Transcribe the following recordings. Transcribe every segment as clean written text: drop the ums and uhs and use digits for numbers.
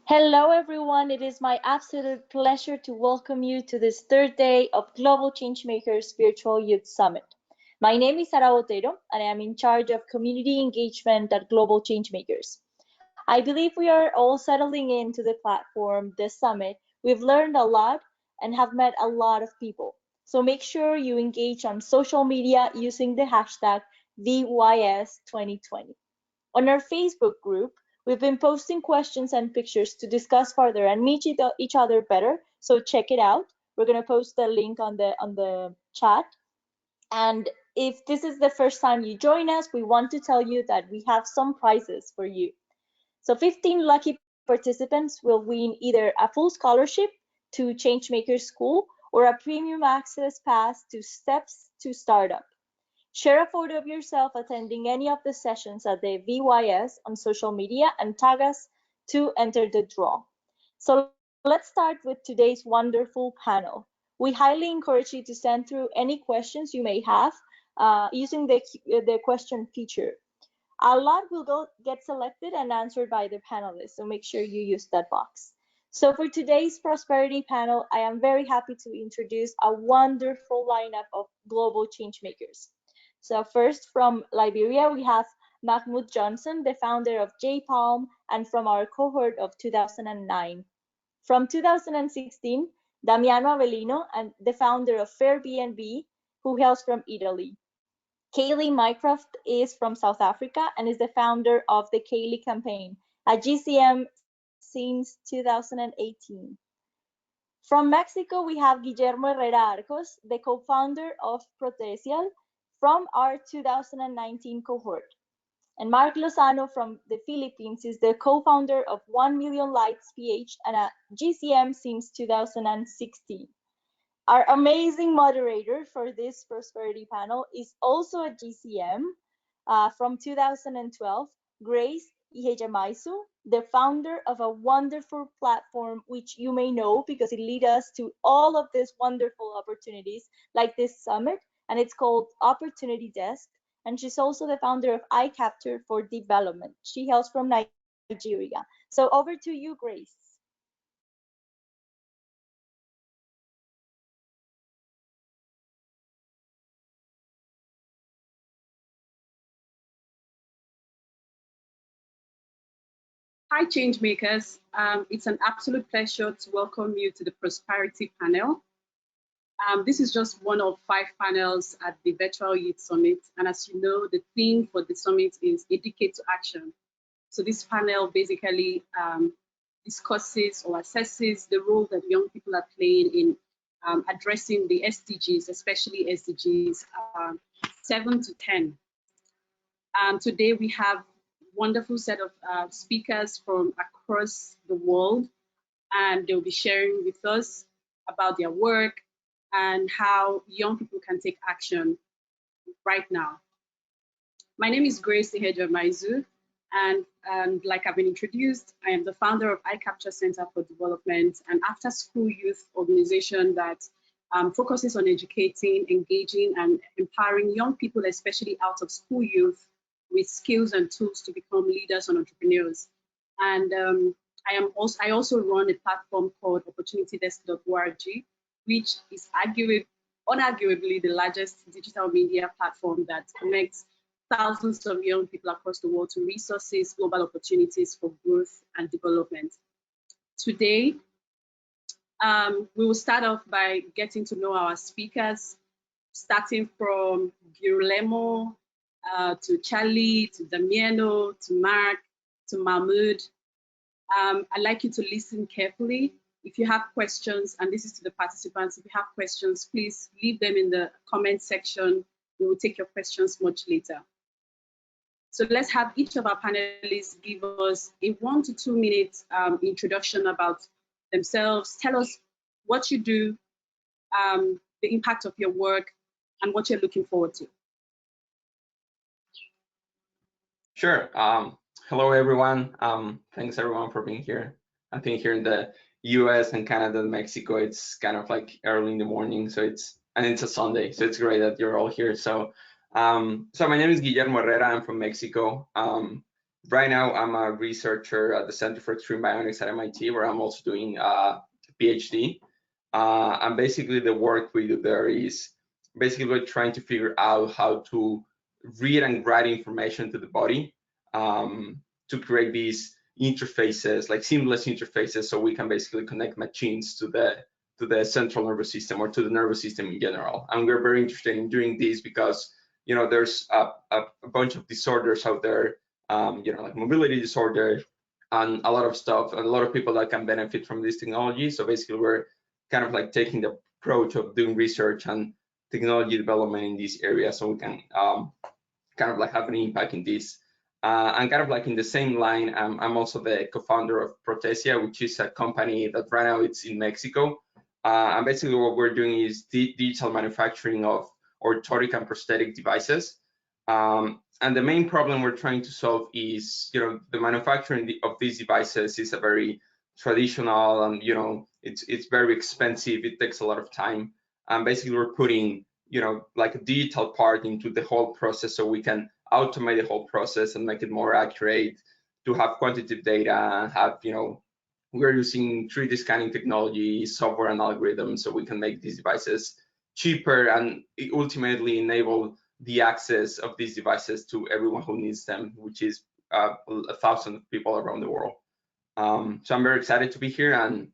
Hello, everyone. It is my absolute pleasure to welcome you to this third day of Global Changemakers Virtual Youth Summit. My name is Sara Botero, and I am in charge of community engagement at Global Changemakers. I believe we are all settling into the platform this summit. We've learned a lot and have met a lot of people. So make sure you engage on social media using the hashtag VYS2020. On our Facebook group, we've been posting questions and pictures to discuss further and meet each other better. So check it out. We're gonna post the link on the chat. And if this is the first time you join us, we want to tell you that we have some prizes for you. So 15 lucky participants will win either a full scholarship to Changemakers School or a premium access pass to Steps to Startup. Share a photo of yourself attending any of the sessions at the VYS on social media and tag us to enter the draw. So let's start with today's wonderful panel. We highly encourage you to send through any questions you may have using the question feature. A lot will get selected and answered by the panelists, so make sure you use that box. So for today's prosperity panel, I am very happy to introduce a wonderful lineup of global change makers. So first from Liberia, we have Mahmoud Johnson, the founder of J-Palm, and from our cohort of 2009. From 2016, Damiano Avellino, and the founder of Fairbnb, who hails from Italy. Kaylee Mycroft is from South Africa and is the founder of the Kaylee campaign, a GCM since 2018. From Mexico, we have Guillermo Herrera Arcos, the co-founder of Protesial, from our 2019 cohort. And Mark Lozano from the Philippines is the co-founder of 1 Million Lights PH and a GCM since 2016. Our amazing moderator for this prosperity panel is also a GCM from 2012, Grace Ihejamaisu, the founder of a wonderful platform which you may know because it leads us to all of these wonderful opportunities like this summit, and it's called Opportunity Desk. And she's also the founder of iCapture for Development. She hails from Nigeria. So over to you, Grace. Hi, Changemakers. It's an absolute pleasure to welcome you to the Prosperity panel. This is just one of 5 panels at the Virtual Youth Summit. And as you know, the theme for the summit is Educate to Action. So this panel basically discusses or assesses the role that young people are playing in addressing the SDGs, especially SDGs 7 to 10. Today we have wonderful set of speakers from across the world, and they'll be sharing with us about their work and how young people can take action right now. My name is Grace Ihejamaizu, and like I've been introduced, I am the founder of iCapture Center for Development, an after-school youth organization that focuses on educating, engaging, and empowering young people, especially out of school youth, with skills and tools to become leaders and entrepreneurs. And I also run a platform called opportunitydesk.org, which is unarguably the largest digital media platform that connects thousands of young people across the world to resources, global opportunities for growth and development. Today, we will start off by getting to know our speakers, starting from Guillermo to Charlie, to Damiano, to Mark, to Mahmoud. I'd like you to listen carefully. If you have questions, and this is to the participants, if you have questions, please leave them in the comment section. We will take your questions much later. So let's have each of our panelists give us a 1 to 2 minute introduction about themselves. Tell us what you do, the impact of your work, and what you're looking forward to. Sure. Hello, everyone. Thanks, everyone, for being here. I think here in the US and Canada and Mexico, it's kind of like early in the morning, so it's a Sunday, so it's great that you're all here. So my name is Guillermo Herrera. I'm from Mexico. Right now, I'm a researcher at the Center for Extreme Bionics at MIT, where I'm also doing a PhD. And basically, the work we do there is basically we're trying to figure out how to read and write information to the body, to create these interfaces, like seamless interfaces, so we can basically connect machines to the central nervous system or to the nervous system in general. And we're very interested in doing this because there's a bunch of disorders out there, like mobility disorder and a lot of stuff, and a lot of people that can benefit from this technology. So basically, we're kind of like taking the approach of doing research and technology development in these areas, so we can kind of like have an impact in this. And kind of like in the same line, I'm also the co-founder of Protesia, which is a company that right now it's in Mexico. And basically what we're doing is digital manufacturing of orthotic and prosthetic devices. And the main problem we're trying to solve is, the manufacturing of these devices is a very traditional, and it's very expensive. It takes a lot of time. And basically we're putting like a digital part into the whole process, so we can automate the whole process and make it more accurate, to have quantitative data, and have we're using 3D scanning technology, software and algorithms, so we can make these devices cheaper and ultimately enable the access of these devices to everyone who needs them, which is 1,000 people around the world. So I'm very excited to be here, and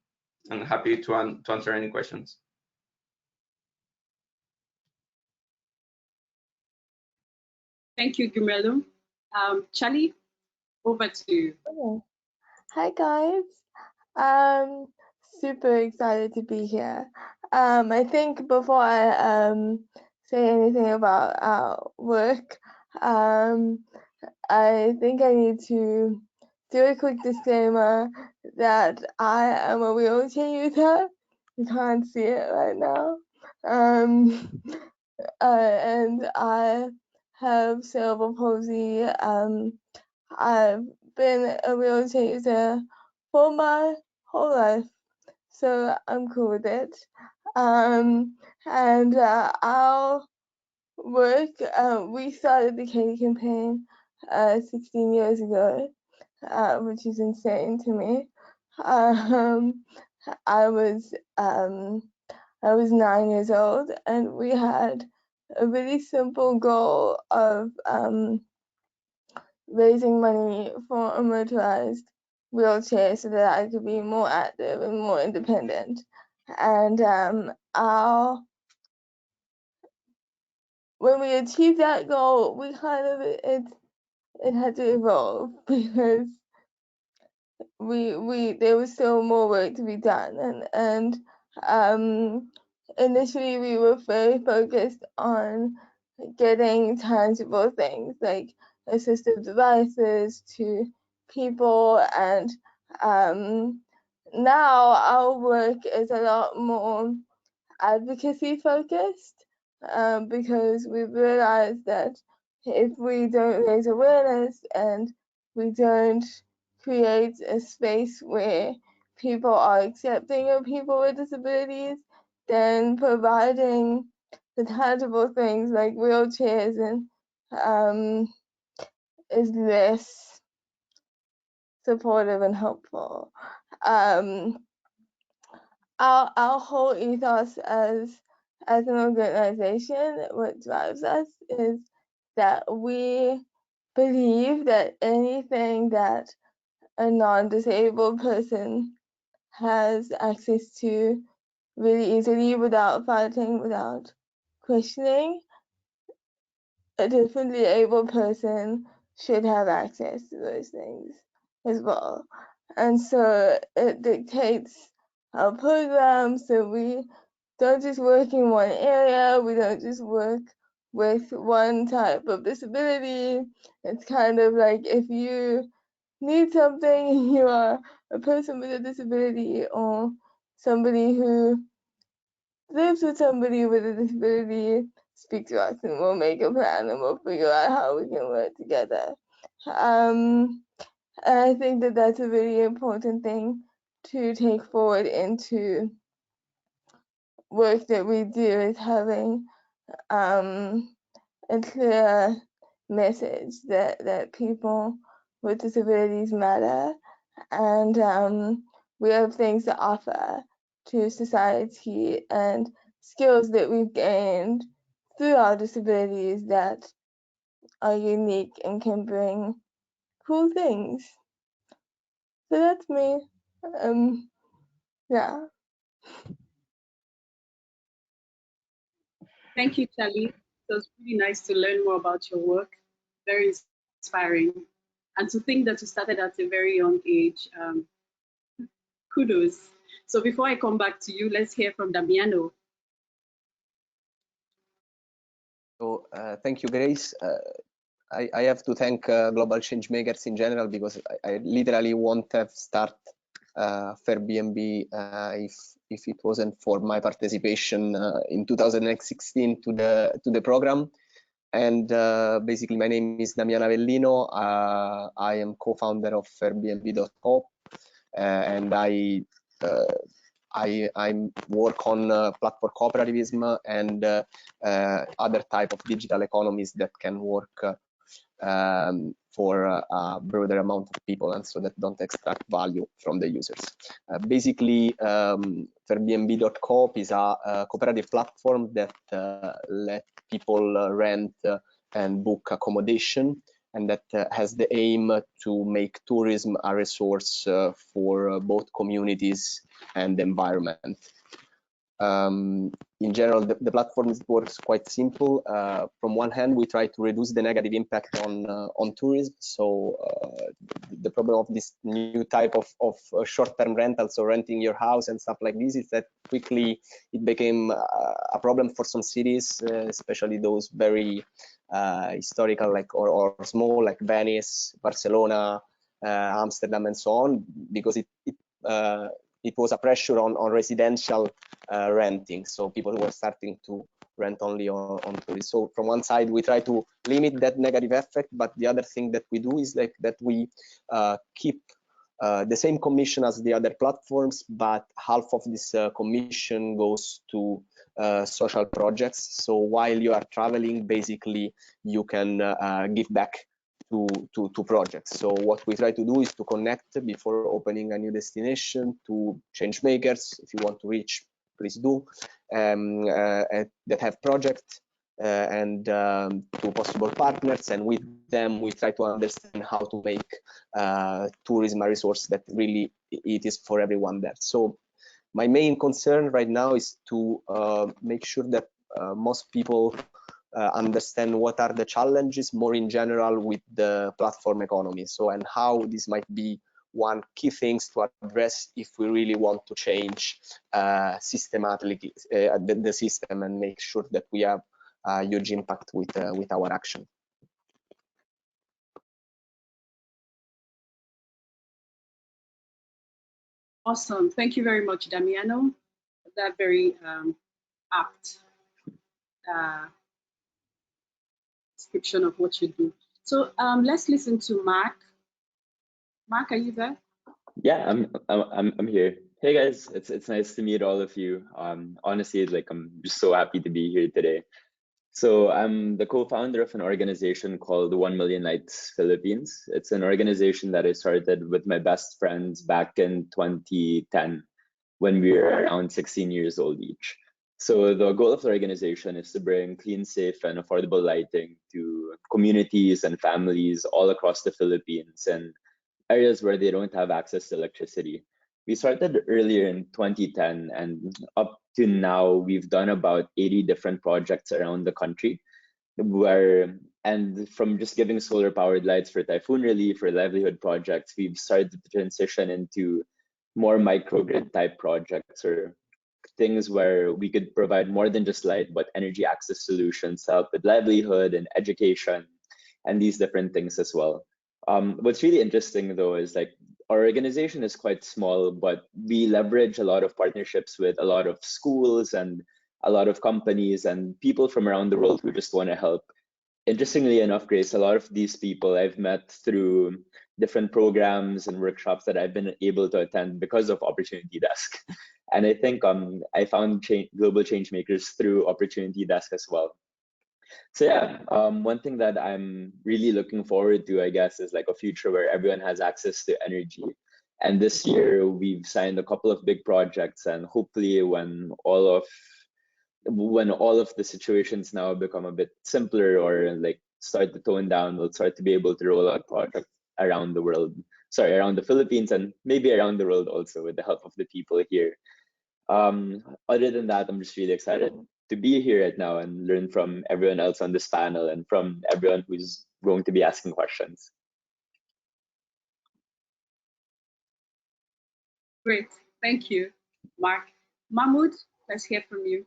happy to answer any questions. Thank you, Gumelo. Charlie, over to you. Okay. Hi guys. Super excited to be here. I think before I say anything about our work, I think I need to do a quick disclaimer that I am a wheelchair user. You can't see it right now. And I have cerebral palsy. I've been a wheelchair user for my whole life, so I'm cool with it. And our work, we started the Katie campaign 16 years ago, which is insane to me. Um, I was 9 years old, and we had a really simple goal of raising money for a motorized wheelchair so that I could be more active and more independent. And when we achieved that goal, we kind of it had to evolve because there was still more work to be done, and initially we were very focused on getting tangible things like assistive devices to people, and now our work is a lot more advocacy focused, because we've realized that if we don't raise awareness and we don't create a space where people are accepting of people with disabilities, then providing the tangible things like wheelchairs and is less supportive and helpful. Our whole ethos as an organization, what drives us is that we believe that anything that a non-disabled person has access to really easily without fighting, without questioning, a differently able person should have access to those things as well. And so it dictates our program, so we don't just work in one area, we don't just work with one type of disability. It's kind of like if you need something and you are a person with a disability or somebody who lives with somebody with a disability, speak to us and we'll make a plan and we'll figure out how we can work together. And I think that that's a really important thing to take forward into work that we do, is having a clear message that people with disabilities matter, and we have things to offer to society and skills that we've gained through our disabilities that are unique and can bring cool things. So that's me. Yeah. Thank you, Charlie. It was really nice to learn more about your work. Very inspiring. And to think that you started at a very young age, kudos. So before I come back to you, let's hear from Damiano. So thank you, Grace. I have to thank Global Changemakers in general, because I literally won't have started FairBnB if it wasn't for my participation in 2016 to the program. And basically, my name is Damiano Avellino. I am co-founder of FairBnB.co, and I work on platform cooperativism and other type of digital economies that can work for a broader amount of people, and so that don't extract value from the users. Basically, FairBnB.coop is a cooperative platform that let people rent and book accommodation, and that has the aim to make tourism a resource for both communities and the environment. In general, the platform works quite simple. From one hand, we try to reduce the negative impact on tourism. So the problem of this new type of short-term rentals, so renting your house and stuff like this, is that quickly it became a problem for some cities, especially those very historical, like or small, like Venice, Barcelona, Amsterdam, and so on, because it was a pressure on residential renting. So people were starting to rent only on tourists. So from one side, we try to limit that negative effect, but the other thing that we do is like that we keep the same commission as the other platforms, but half of this commission goes to social projects. So while you are traveling, basically you can give back to projects. So what we try to do is to connect before opening a new destination to Changemakers. If you want to reach, please do, that have projects and to possible partners, and with them we try to understand how to make tourism a resource that really it is for everyone there. So my main concern right now is to make sure that most people understand what are the challenges more in general with the platform economy. So, and how this might be one key things to address if we really want to change systematically the system and make sure that we have a huge impact with our action. Awesome. Thank you very much, Damiano. That very apt description of what you do. So let's listen to Mark. Mark, are you there? Yeah, I'm here. Hey guys, it's nice to meet all of you. Honestly, like I'm just so happy to be here today. So I'm the co-founder of an organization called 1 Million Nights Philippines. It's an organization that I started with my best friends back in 2010 when we were around 16 years old each. So the goal of the organization is to bring clean, safe, and affordable lighting to communities and families all across the Philippines and areas where they don't have access to electricity. We started earlier in 2010, and up to now, we've done about 80 different projects around the country. And from just giving solar powered lights for typhoon relief or livelihood projects, we've started to transition into more microgrid type projects, or things where we could provide more than just light, but energy access solutions to help with livelihood and education and these different things as well. What's really interesting though is like our organization is quite small, but we leverage a lot of partnerships with a lot of schools and a lot of companies and people from around the world who just want to help. Interestingly enough, Grace, a lot of these people I've met through different programs and workshops that I've been able to attend because of Opportunity Desk. And I think I found Global Changemakers through Opportunity Desk as well. So yeah, one thing that I'm really looking forward to, I guess, is like a future where everyone has access to energy. And this year we've signed a couple of big projects, and hopefully when all of the situations now become a bit simpler or like start to tone down, we'll start to be able to roll out projects around the world, around the Philippines and maybe around the world also with the help of the people here. Other than that, I'm just really excited to be here right now and learn from everyone else on this panel and from everyone who's going to be asking questions. Great. Thank you, Mark. Mahmoud, let's hear from you.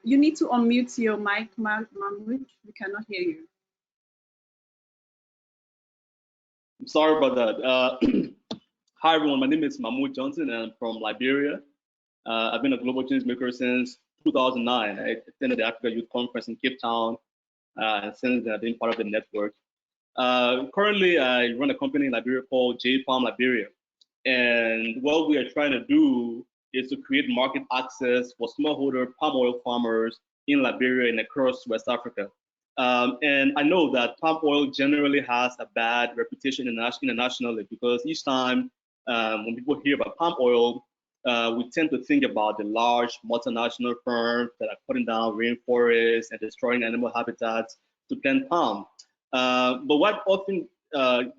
You need to unmute your mic, Mahmoud. We cannot hear you. Sorry about that. Hi, everyone. My name is Mahmoud Johnson, and I'm from Liberia. I've been a global change maker since 2009. I attended the Africa Youth Conference in Cape Town, and since then I've been part of the network. Currently, I run a company in Liberia called J-Palm Liberia. And what we are trying to do is to create market access for smallholder palm oil farmers in Liberia and across West Africa. And I know that palm oil generally has a bad reputation internationally because each time when people hear about palm oil, we tend to think about the large multinational firms that are cutting down rainforests and destroying animal habitats to plant palm. But what often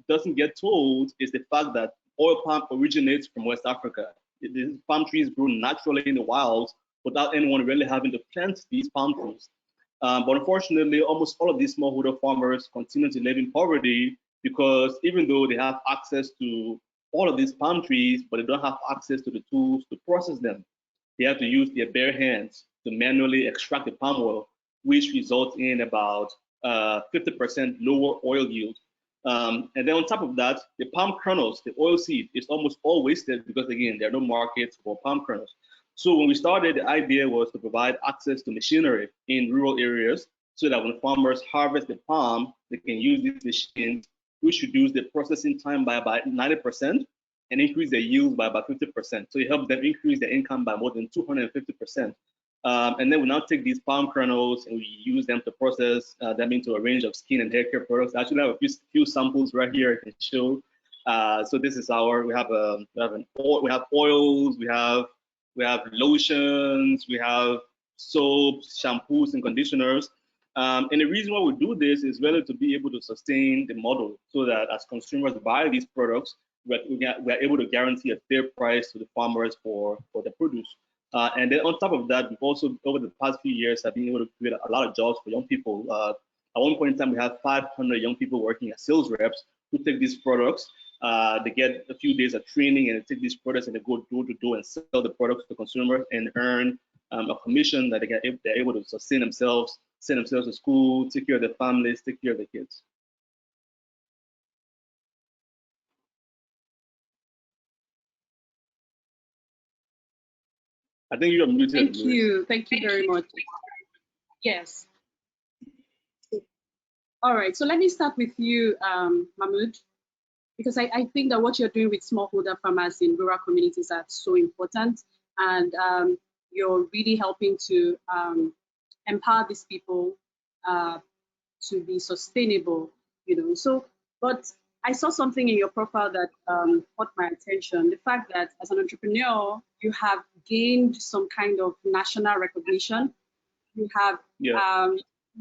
doesn't get told is the fact that oil palm originates from West Africa. These palm trees grow naturally in the wild without anyone really having to plant these palm trees. But unfortunately, almost all of these smallholder farmers continue to live in poverty because even though they have access to all of these palm trees, but they don't have access to the tools to process them. They have to use their bare hands to manually extract the palm oil, which results in about 50% lower oil yield. And then on top of that, the palm kernels, the oil seed, is almost all wasted because, again, there are no markets for palm kernels. So when we started, the idea was to provide access to machinery in rural areas so that when farmers harvest the palm, they can use these machines, which reduce the processing time by about 90% and increase their yields by about 50%. So it helps them increase their income by more than 250%. And then we now take these palm kernels and we use them to process them into a range of skin and hair care products. I actually have a few samples right here I can show. So this is we have oils, we have lotions, we have soaps, shampoos, and conditioners. And the reason why we do this is really to be able to sustain the model so that as consumers buy these products, we are able to guarantee a fair price to the farmers for the produce. And then on top of that, we've also, over the past few years, have been able to create a lot of jobs for young people. At one point in time, we had 500 young people working as sales reps who take these products. They get a few days of training and they take these products and they go door to door and sell the products to consumers and earn a commission that they're able to sustain themselves, send themselves to school, take care of their families, take care of their kids. I think you're muted. Thank you very much. Yes. All right, so let me start with you, Mahmoud, because I think that what you're doing with smallholder farmers in rural communities are so important, and you're really helping to empower these people to be sustainable, So, but I saw something in your profile that caught my attention. The fact that as an entrepreneur, you have gained some kind of national recognition. You have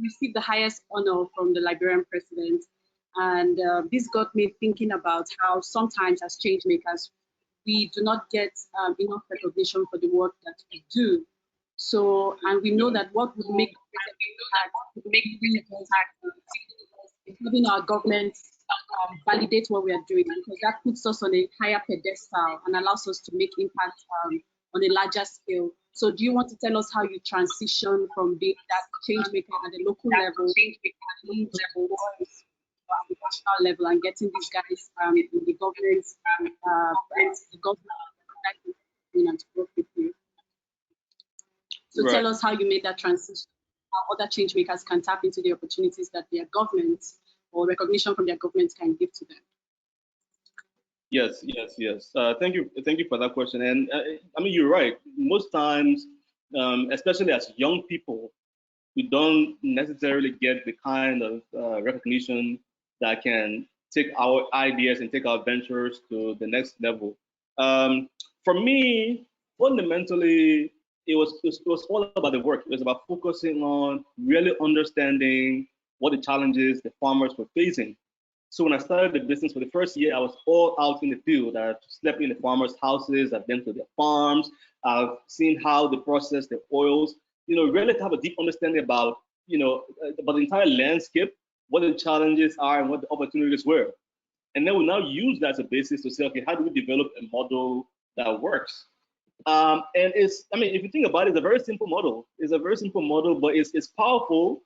received the highest honor from the Liberian president. And this got me thinking about how sometimes as change makers, we do not get enough recognition for the work that we do. So, and we know that what would make having our government validate what we are doing, because that puts us on a higher pedestal and allows us to make impact on a larger scale. So do you want to tell us how you transition from being that change maker at the local level to the national level and getting these guys in the government and to work with you? So tell us how you made that transition, how other change makers can tap into the opportunities that their governments or recognition from their governments can give to them. Yes, yes, yes. Thank you for that question. And I mean, you're right. Most times, especially as young people, we don't necessarily get the kind of recognition that can take our ideas and take our ventures to the next level. Um, for me, fundamentally, it was all about the work. It was about focusing on really understanding what the challenges the farmers were facing. So when I started the business for the first year, I was all out in the field. I slept in the farmers' houses. I've been to their farms. I've seen how they process the oils. You know, really to have a deep understanding about, about the entire landscape, what the challenges are and what the opportunities were. And then we now use that as a basis to say, okay, how do we develop a model that works? And I mean, if you think about it, it's a very simple model. It's a very simple model, but it's powerful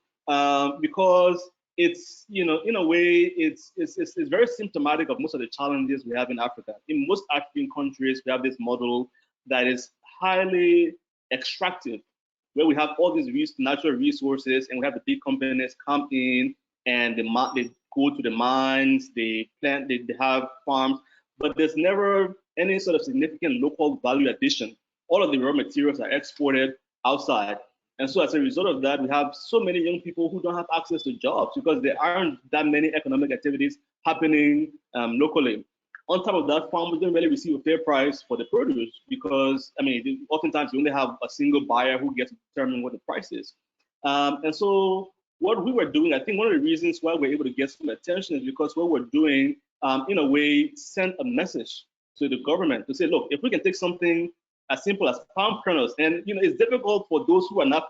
because in a way, it's very symptomatic of most of the challenges we have in Africa. In most African countries, we have this model that is highly extractive, where we have all these natural resources, and we have the big companies come in and they go to the mines, they plant, they have farms, but there's never any sort of significant local value addition. All of the raw materials are exported outside. And so as a result of that, we have so many young people who don't have access to jobs because there aren't that many economic activities happening locally. On top of that, farmers don't really receive a fair price for the produce because, I mean, oftentimes you only have a single buyer who gets to determine what the price is. And so what we were doing, I think one of the reasons why we're able to get some attention is because what we're doing, in a way, sent a message to the government to say, look, if we can take something as simple as palm kernels, and it's difficult for those who are not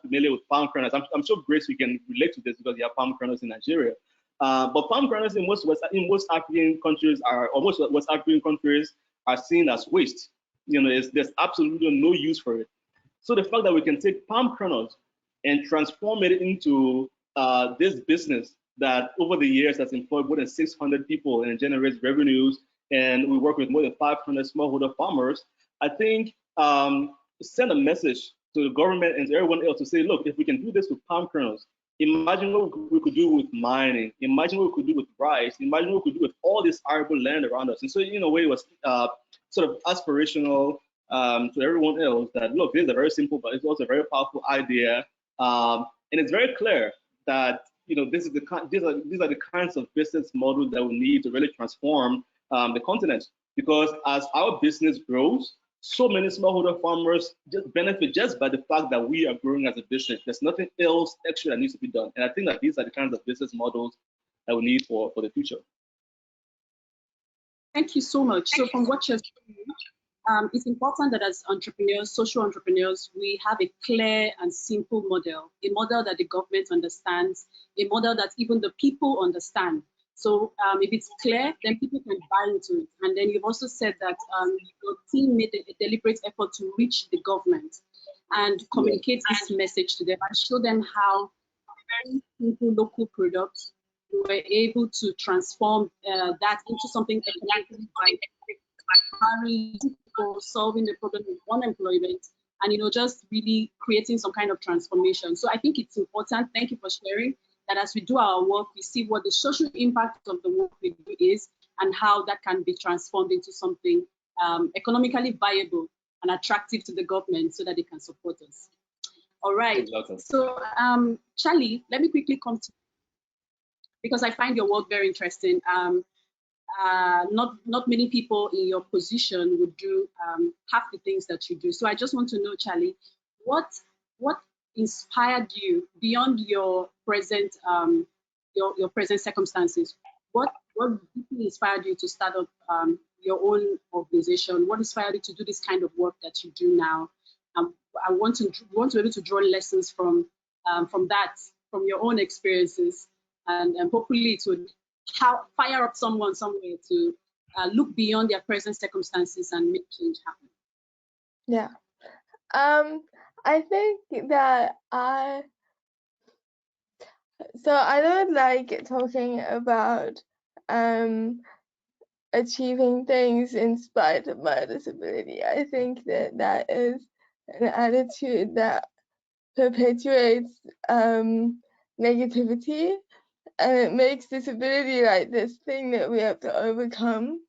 familiar with palm kernels. I'm sure Grace, we can relate to this because you have palm kernels in Nigeria. But palm kernels in most African countries or most West African countries are seen as waste. There's absolutely no use for it. So the fact that we can take palm kernels and transform it into this business that over the years has employed more than 600 people and generates revenues, and we work with more than 500 smallholder farmers, I think send a message to the government and to everyone else to say, look, if we can do this with palm kernels, imagine what we could do with mining, imagine what we could do with rice, imagine what we could do with all this arable land around us. And so in a way, it was sort of aspirational to everyone else that, look, this is a very simple, but it's also a very powerful idea. And it's very clear that these are the kinds of business models that we need to really transform the continent. Because as our business grows, so many smallholder farmers just benefit just by the fact that we are growing as a business. There's nothing else extra that needs to be done. And I think that these are the kinds of business models that we need for the future. Thank you so much. So from what you're saying, it's important that as entrepreneurs, social entrepreneurs, we have a clear and simple model, a model that the government understands, a model that even the people understand. So if it's clear, then people can buy into it. And then you've also said that your team made a deliberate effort to reach the government and communicate this message to them and show them how very simple local products you were able to transform that into something economically viable, solving the problem of unemployment, and just really creating some kind of transformation. So I think it's important. Thank you for sharing that. As we do our work, we see what the social impact of the work we do is and how that can be transformed into something economically viable and attractive to the government so that they can support us. All right. Exactly. So Charlie, let me quickly come to, because I find your work very interesting. Not many people in your position would do half the things that you do. So I just want to know, Charlie, what inspired you beyond your present your present circumstances? What deeply inspired you to start up your own organization? What inspired you to do this kind of work that you do now? I want to be able to draw lessons from that, from your own experiences, and hopefully it would fire up someone somewhere to look beyond their present circumstances and make change happen. Yeah. I think that I don't like talking about achieving things in spite of my disability. I think that is an attitude that perpetuates negativity, and it makes disability like this thing that we have to overcome.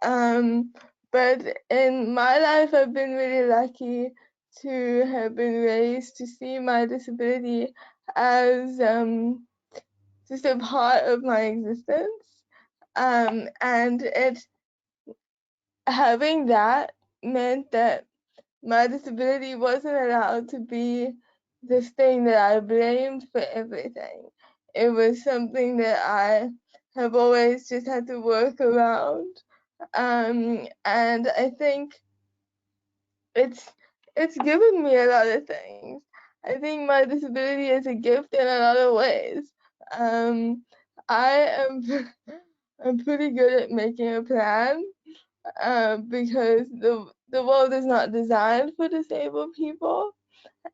But in my life, I've been really lucky to have been raised to see my disability as just a part of my existence. And having that meant that my disability wasn't allowed to be this thing that I blamed for everything. It was something that I have always just had to work around. And I think it's given me a lot of things. I think my disability is a gift in a lot of ways. I am I'm pretty good at making a plan because the world is not designed for disabled people,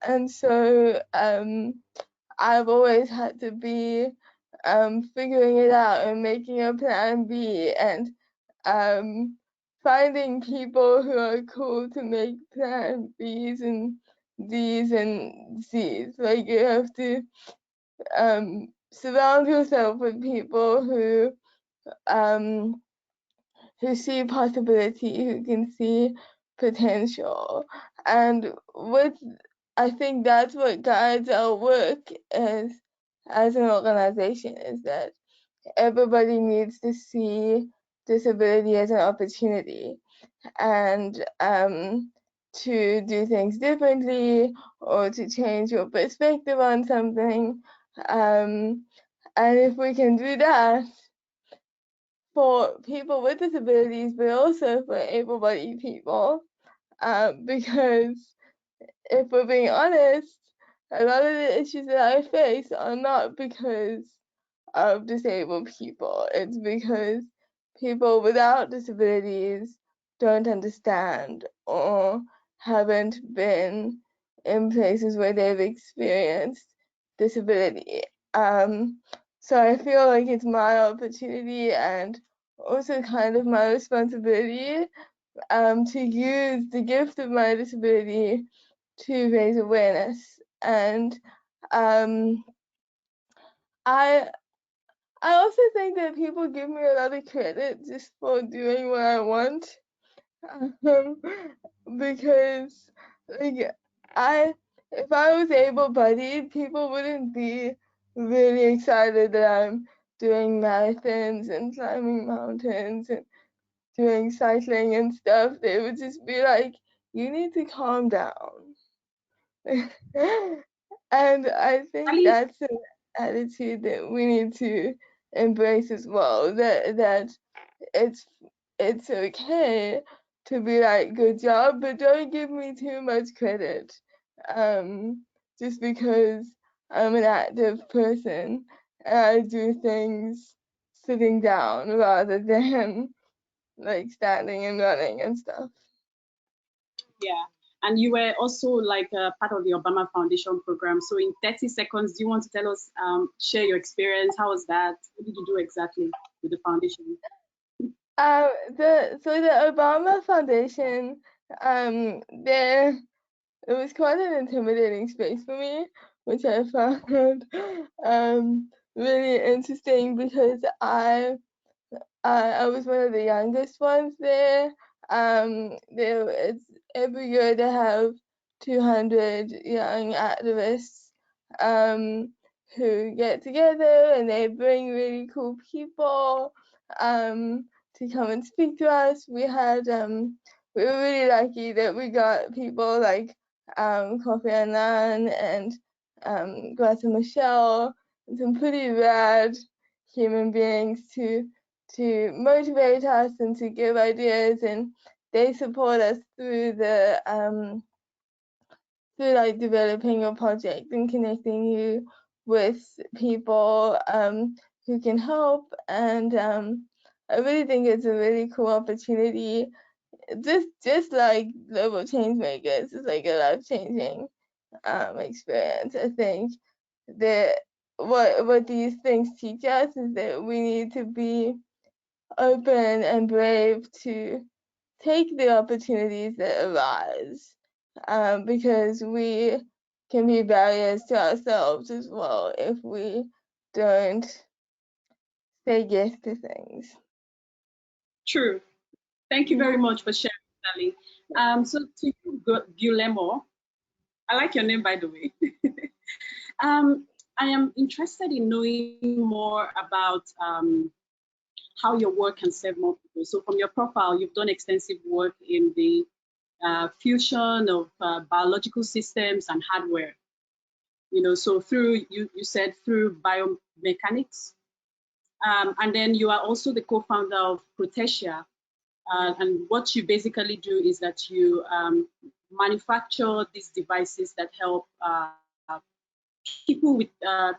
and so I've always had to be figuring it out and making a plan B and um, finding people who are cool to make plan Bs and Ds and Cs. Like you have to surround yourself with people um, who see possibility, who can see potential, and with I think that's what guides our work as an organization, is that everybody needs to see disability as an opportunity and to do things differently or to change your perspective on something. And if we can do that for people with disabilities, but also for able-bodied people, because if we're being honest, a lot of the issues that I face are not because of disabled people. It's because people without disabilities don't understand or haven't been in places where they've experienced disability. So I feel like it's my opportunity and also kind of my responsibility to use the gift of my disability to raise awareness. And um, I I also think that people give me a lot of credit just for doing what I want, um, because like if I was able-bodied, people wouldn't be really excited that I'm doing marathons and climbing mountains and doing cycling and stuff. They would just be like, "You need to calm down." And I think Ali, that's an attitude that we need to embrace as well. That it's it's okay to be like, good job, but don't give me too much credit. Just because I'm an active person and I do things sitting down rather than like standing and running and stuff. yeah. And you were also like a part of the Obama Foundation program. So in 30 seconds, do you want to tell us, share your experience? How was that? What did you do exactly with the foundation? The Obama Foundation, there it was quite an intimidating space for me, which I found really interesting because I was one of the youngest ones there. It's every year they have 200 young activists um, who get together and they bring really cool people to come and speak to us. We were really lucky that we got people like Kofi Annan and Greta Michelle, and some pretty rad human beings to motivate us and to give ideas, and they support us through like developing a project and connecting you with people who can help. And I really think it's a really cool opportunity. Just like global Changemakers, it's like a life-changing experience. I think that what these things teach us is that we need to be open and brave to take the opportunities that arise, because we can be barriers to ourselves as well if we don't say yes to things. True. Thank you very much for sharing, Sally. So to you, Guillermo, I like your name, by the way. I am interested in knowing more about how your work can serve more people. So from your profile, you've done extensive work in the fusion of biological systems and hardware. So through, you said through biomechanics. And then you are also the co-founder of Protesia. And what you basically do is that you manufacture these devices that help people with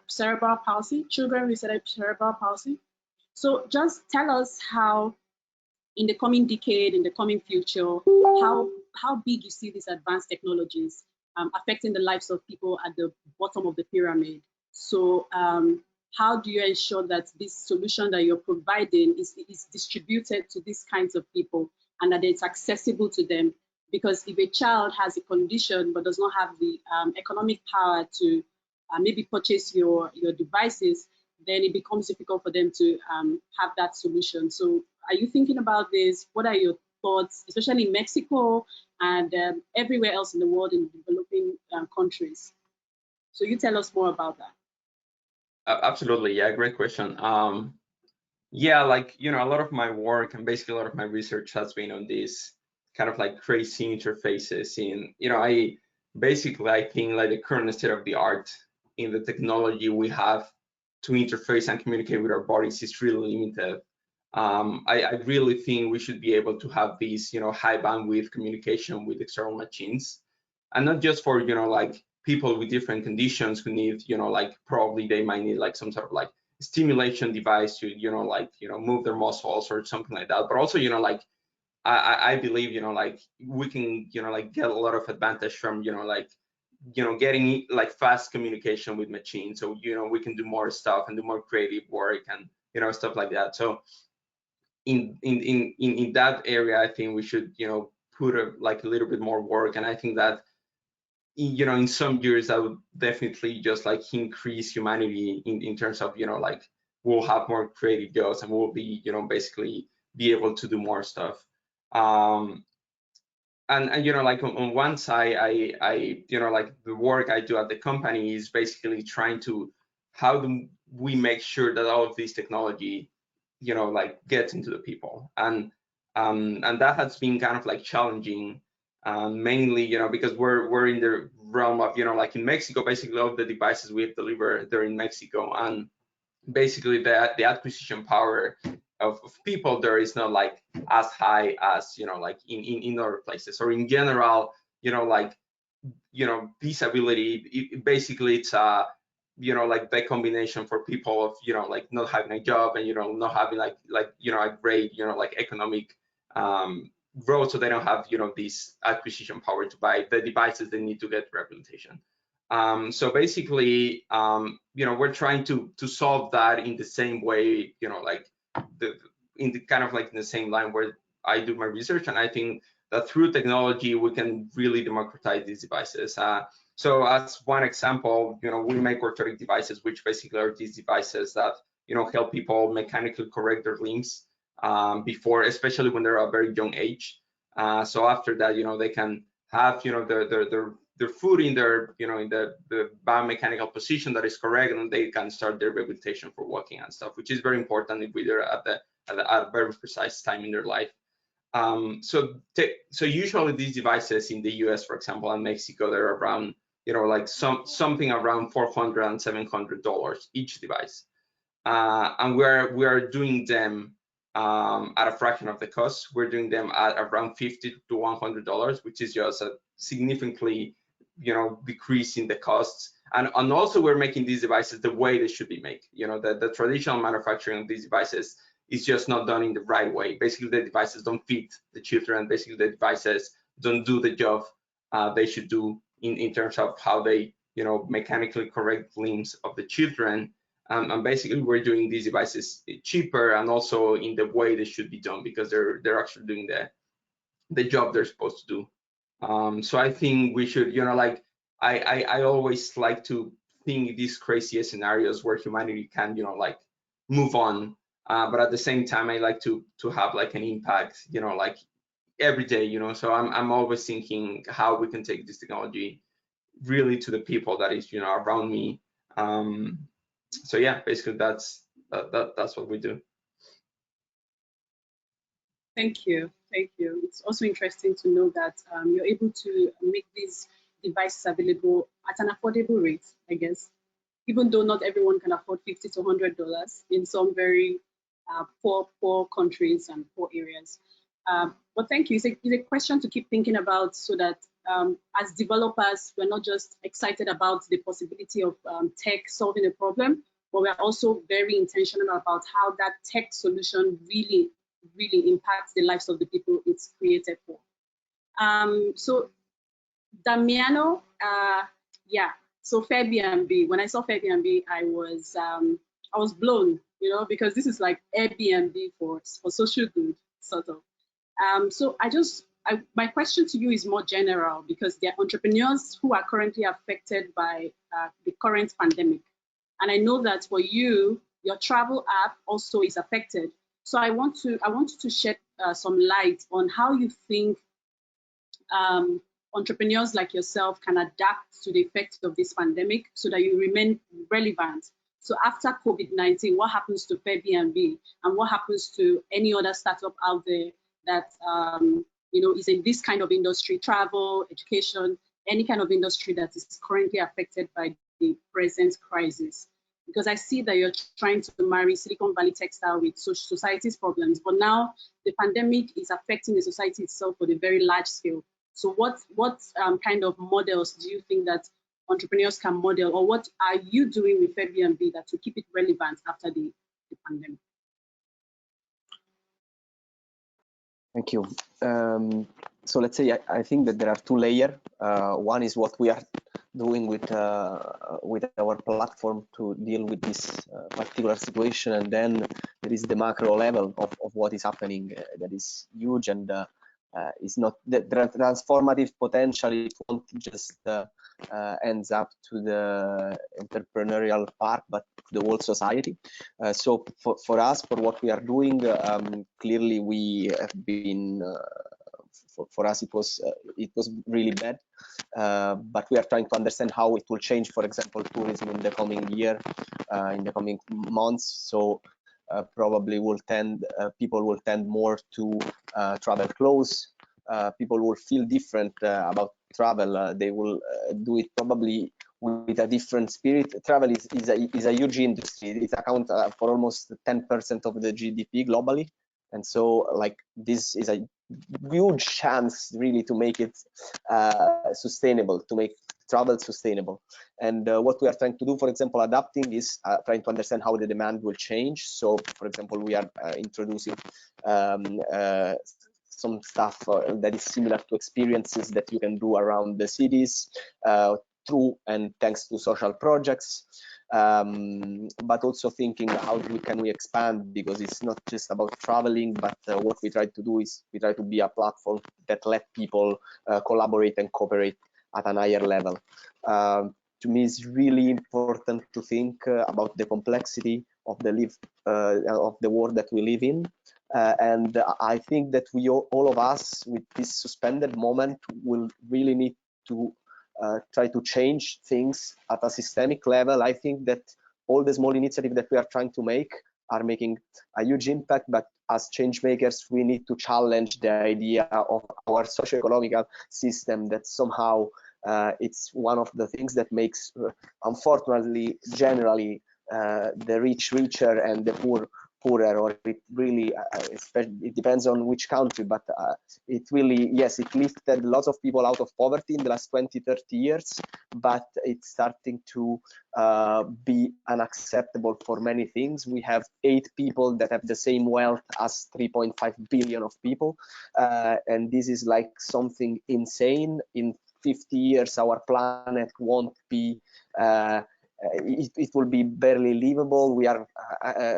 cerebral palsy, children with cerebral palsy. So just tell us how, in the coming decade, in the coming future, how big you see these advanced technologies affecting the lives of people at the bottom of the pyramid. So how do you ensure that this solution that you're providing is distributed to these kinds of people and that it's accessible to them? Because if a child has a condition but does not have the economic power to maybe purchase your devices, then it becomes difficult for them to have that solution. So are you thinking about this? What are your thoughts, especially in Mexico and everywhere else in the world in developing countries? So you tell us more about that. Absolutely, yeah, great question. Yeah, like, a lot of my work and basically a lot of my research has been on these kind of like crazy interfaces in, I think like the current state of the art in the technology we have to interface and communicate with our bodies is really limited. I really think we should be able to have these, high bandwidth communication with external machines, and not just for, like people with different conditions who need, like probably they might need like some sort of like stimulation device to, move their muscles or something like that. But also, like I believe, like we can, like get a lot of advantage from, like, getting like fast communication with machines. So, we can do more stuff and do more creative work and, stuff like that. So in that area, I think we should, put like a little bit more work. And I think that, in some years that would definitely just like increase humanity in terms of, like we'll have more creative jobs and we'll be, basically be able to do more stuff. And like on one side, I like the work I do at the company is basically trying to, how do we make sure that all of this technology, like gets into the people, and that has been kind of like challenging, mainly, because we're in the realm of, like in Mexico, basically all of the devices we have delivered, they're in Mexico, and basically the acquisition power of people there is not like as high as, like in other places, or in general, like, disability, basically it's like the combination for people of, like not having a job and, not having like a great, like economic growth, so they don't have, this acquisition power to buy the devices they need to get rehabilitation. So basically, we're trying to solve that in the same way, like in the kind of like in the same line where I do my research, and I think that through technology we can really democratize these devices. So as one example, we make orthotic devices, which basically are these devices that, help people mechanically correct their limbs before, especially when they're a very young age. So after that, they can have, their foot in their, in the biomechanical position that is correct, and they can start their rehabilitation for walking and stuff, which is very important if they're at a very precise time in their life. So usually these devices in the US, for example, and Mexico, they're around, like something around $400 and $700 each device. And we are doing them at a fraction of the cost. We're doing them at around $50 to $100, which is just a significantly, decrease in the costs. And also we're making these devices the way they should be made. The traditional manufacturing of these devices is just not done in the right way. Basically, the devices don't fit the children. Basically, the devices don't do the job they should do in terms of how they, mechanically correct limbs of the children. And basically, we're doing these devices cheaper and also in the way they should be done, because they're actually doing the job they're supposed to do. So I think we should, like I always like to think these crazy scenarios where humanity can, like move on but at the same time, I like to have like an impact, you know, like every day, you know. So I'm always thinking how we can take this technology really to the people that is, you know, around me. So yeah, basically that's what we do. Thank you. Thank you. It's also interesting to know that you're able to make these devices available at an affordable rate, I guess, even though not everyone can afford $50 to $100 in some very poor countries and poor areas. But thank you. It's a question to keep thinking about, so that as developers, we're not just excited about the possibility of tech solving a problem, but we're also very intentional about how that tech solution really impacts the lives of the people it's created for. So Damiano, yeah. So Airbnb. When I saw Airbnb, I was blown, you know, because this is like Airbnb for social good, sort of. So my question to you is more general, because there are entrepreneurs who are currently affected by the current pandemic, and I know that for you, your travel app also is affected. So I want you to shed some light on how you think entrepreneurs like yourself can adapt to the effects of this pandemic so that you remain relevant. So after COVID-19, what happens to Airbnb, and what happens to any other startup out there that you know, is in this kind of industry, travel, education, any kind of industry that is currently affected by the present crisis? Because I see that you're trying to marry Silicon Valley textile with society's problems, but now the pandemic is affecting the society itself on a very large scale. So what kind of models do you think that entrepreneurs can model, or what are you doing with Airbnb that to keep it relevant after the pandemic? Thank you. So let's say I think that there are two layers. One is what we are doing with our platform to deal with this particular situation, and then there is the macro level of what is happening that is huge, and is not the transformative potential. It won't just ends up to the entrepreneurial part, but the whole society. So for us, for what we are doing, clearly we have been. For us, it was really bad, but we are trying to understand how it will change, for example, tourism in the coming year, in the coming months. So probably people will tend more to travel close. People will feel different about travel. They will do it probably with a different spirit. Travel is a huge industry. It accounts for almost 10% of the GDP globally. And so, like, this is a huge chance really to make it sustainable, to make travel sustainable. And what we are trying to do, for example, adapting, is trying to understand how the demand will change. So, for example, we are introducing some stuff that is similar to experiences that you can do around the cities through and thanks to social projects. But also thinking how can we expand, because it's not just about traveling, but what we try to do is we try to be a platform that let people collaborate and cooperate at an higher level. To me, it's really important to think about the complexity of the world that we live in. And I think that all of us, with this suspended moment, will really need to try to change things at a systemic level. I think that all the small initiatives that we are trying to make are making a huge impact, but as change makers, we need to challenge the idea of our socio-economical system, that somehow it's one of the things that makes, unfortunately, generally, the rich richer and the poor poorer, or it really, it depends on which country, but it really, yes, it lifted lots of people out of poverty in the last 20-30 years, but it's starting to be unacceptable for many things. We have 8 people that have the same wealth as 3.5 billion of people, and this is like something insane. In 50 years, our planet won't be it will be barely livable. We are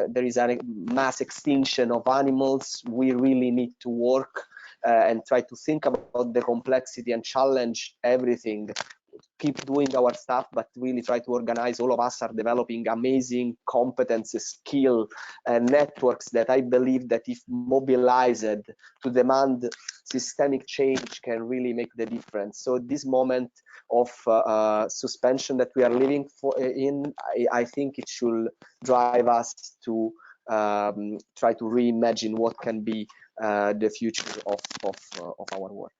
there is a mass extinction of animals. We really need to work and try to think about the complexity and challenge everything keep doing our stuff, but really try to organize. All of us are developing amazing competences, skill, and networks that I believe that if mobilized to demand systemic change can really make the difference. So this moment of suspension that we are living in, I think it should drive us to try to reimagine what can be the future of our work.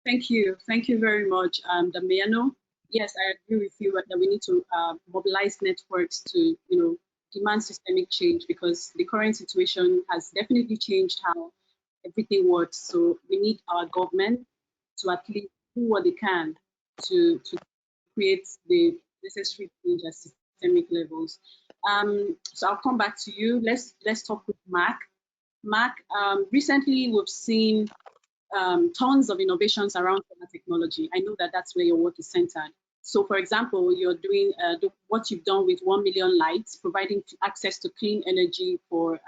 Thank you very much, Damiano. Yes, I agree with you that we need to mobilize networks to, demand systemic change, because the current situation has definitely changed how everything works. So we need our government to at least do what they can to create the necessary change at systemic levels. So I'll come back to you. Let's talk with Mark. Mark, recently we've seen tons of innovations around solar technology. I know that that's where your work is centered. So, for example, you're doing what you've done with 1 million lights, providing access to clean energy for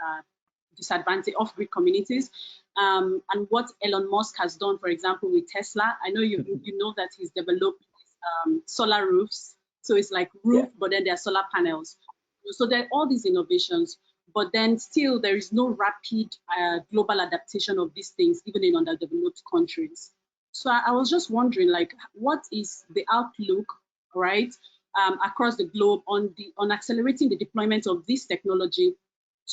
disadvantaged off-grid communities, and what Elon Musk has done, for example, with Tesla. I know you know that he's developed solar roofs. So it's like roof, yeah, but then there are solar panels. So there are all these innovations, but then still there is no rapid global adaptation of these things, even in underdeveloped countries. So I was just wondering, like, what is the outlook, right, across the globe on accelerating the deployment of this technology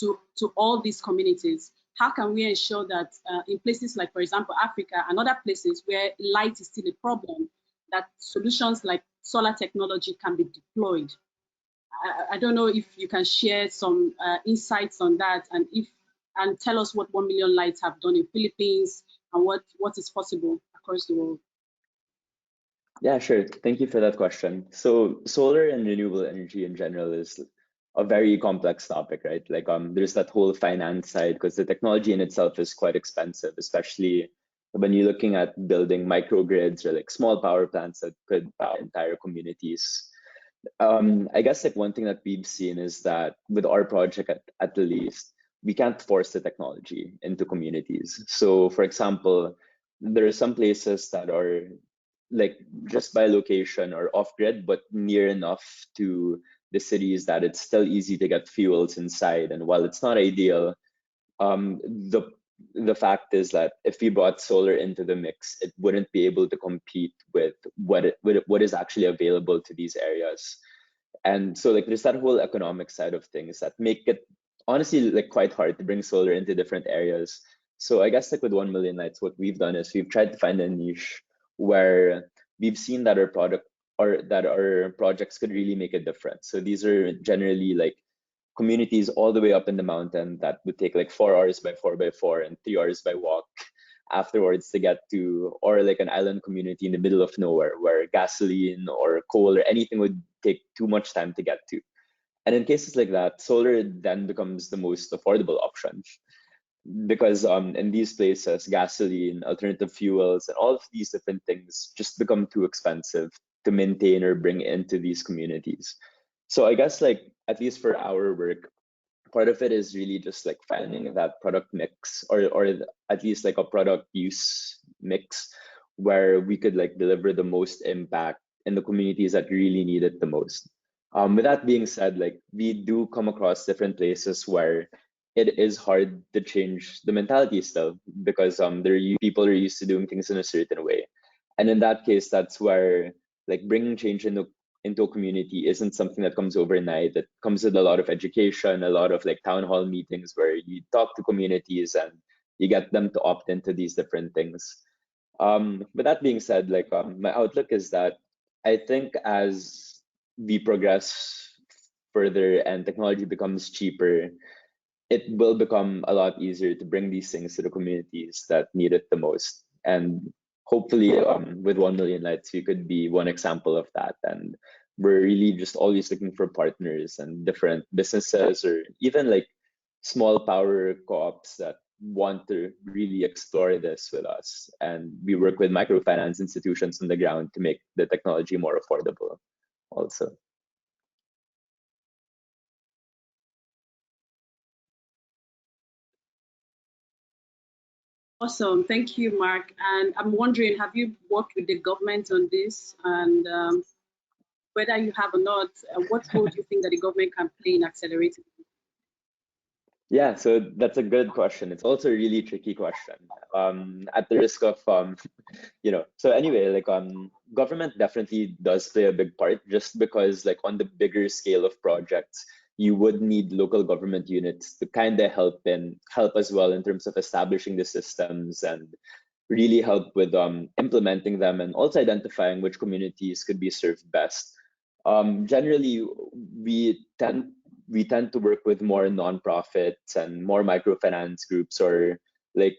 to all these communities? How can we ensure that in places like, for example, Africa and other places where light is still a problem, that solutions like solar technology can be deployed? I don't know if you can share some insights on that, and tell us what 1 million lights have done in Philippines and what is possible across the world. Yeah, sure. Thank you for that question. So solar and renewable energy in general is a very complex topic, right? Like there's that whole finance side, because the technology in itself is quite expensive, especially when you're looking at building microgrids or like small power plants that could power entire communities. I guess like one thing that we've seen is that with our project at the least, we can't force the technology into communities. So for example, there are some places that are like just by location or off grid, but near enough to the cities that it's still easy to get fuels inside. And while it's not ideal, the fact is that if we brought solar into the mix, it wouldn't be able to compete with what is actually available to these areas. And so like there's that whole economic side of things that make it honestly like quite hard to bring solar into different areas. So I guess like with 1 million lights, what we've done is we've tried to find a niche where we've seen that our product or that our projects could really make a difference. So these are generally like communities all the way up in the mountain that would take like 4 hours by 4x4 and 3 hours by walk afterwards to get to, or like an island community in the middle of nowhere where gasoline or coal or anything would take too much time to get to. And in cases like that, solar then becomes the most affordable option, because in these places, gasoline, alternative fuels, and all of these different things just become too expensive to maintain or bring into these communities. So I guess like at least for our work, part of it is really just like finding that product mix, or at least like a product use mix where we could like deliver the most impact in the communities that really need it the most. With that being said, like we do come across different places where it is hard to change the mentality still, because people are used to doing things in a certain way. And in that case, that's where like bringing change into a community isn't something that comes overnight. It comes with a lot of education, a lot of like town hall meetings where you talk to communities and you get them to opt into these different things. But that being said, like my outlook is that I think as we progress further and technology becomes cheaper, it will become a lot easier to bring these things to the communities that need it the most. And hopefully, with 1 million lights, we could be one example of that. And we're really just always looking for partners and different businesses, or even like small power co-ops that want to really explore this with us. And we work with microfinance institutions on the ground to make the technology more affordable also. Awesome, thank you, Mark. And I'm wondering, have you worked with the government on this? And whether you have or not, what role do you think that the government can play in accelerating? Yeah, so that's a good question. It's also a really tricky question. At the risk of so anyway, like government definitely does play a big part, just because like on the bigger scale of projects, you would need local government units to kind of help as well in terms of establishing the systems and really help with implementing them and also identifying which communities could be served best. Generally, we tend to work with more nonprofits and more microfinance groups like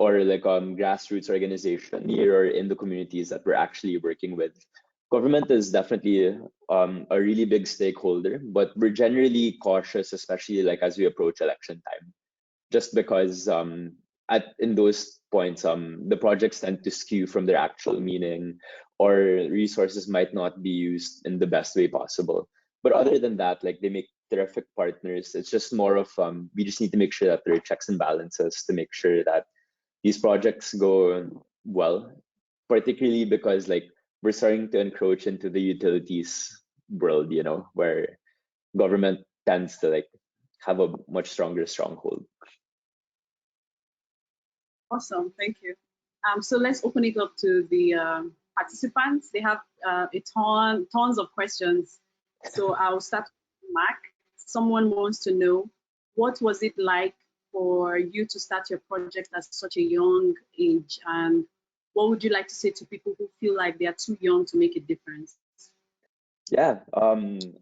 grassroots organization here or in the communities that we're actually working with. Government is definitely a really big stakeholder, but we're generally cautious, especially like as we approach election time, just because in those points the projects tend to skew from their actual meaning, or resources might not be used in the best way possible. But other than that, like they make terrific partners. It's just more of we just need to make sure that there are checks and balances to make sure that these projects go well, particularly because like we're starting to encroach into the utilities world, where government tends to like have a much stronger stronghold. Awesome, thank you. So let's open it up to the participants. They have tons of questions. So I'll start with Mark. Someone wants to know, what was it like for you to start your project at such a young age? And what would you like to say to people who feel like they are too young to make a difference? Yeah,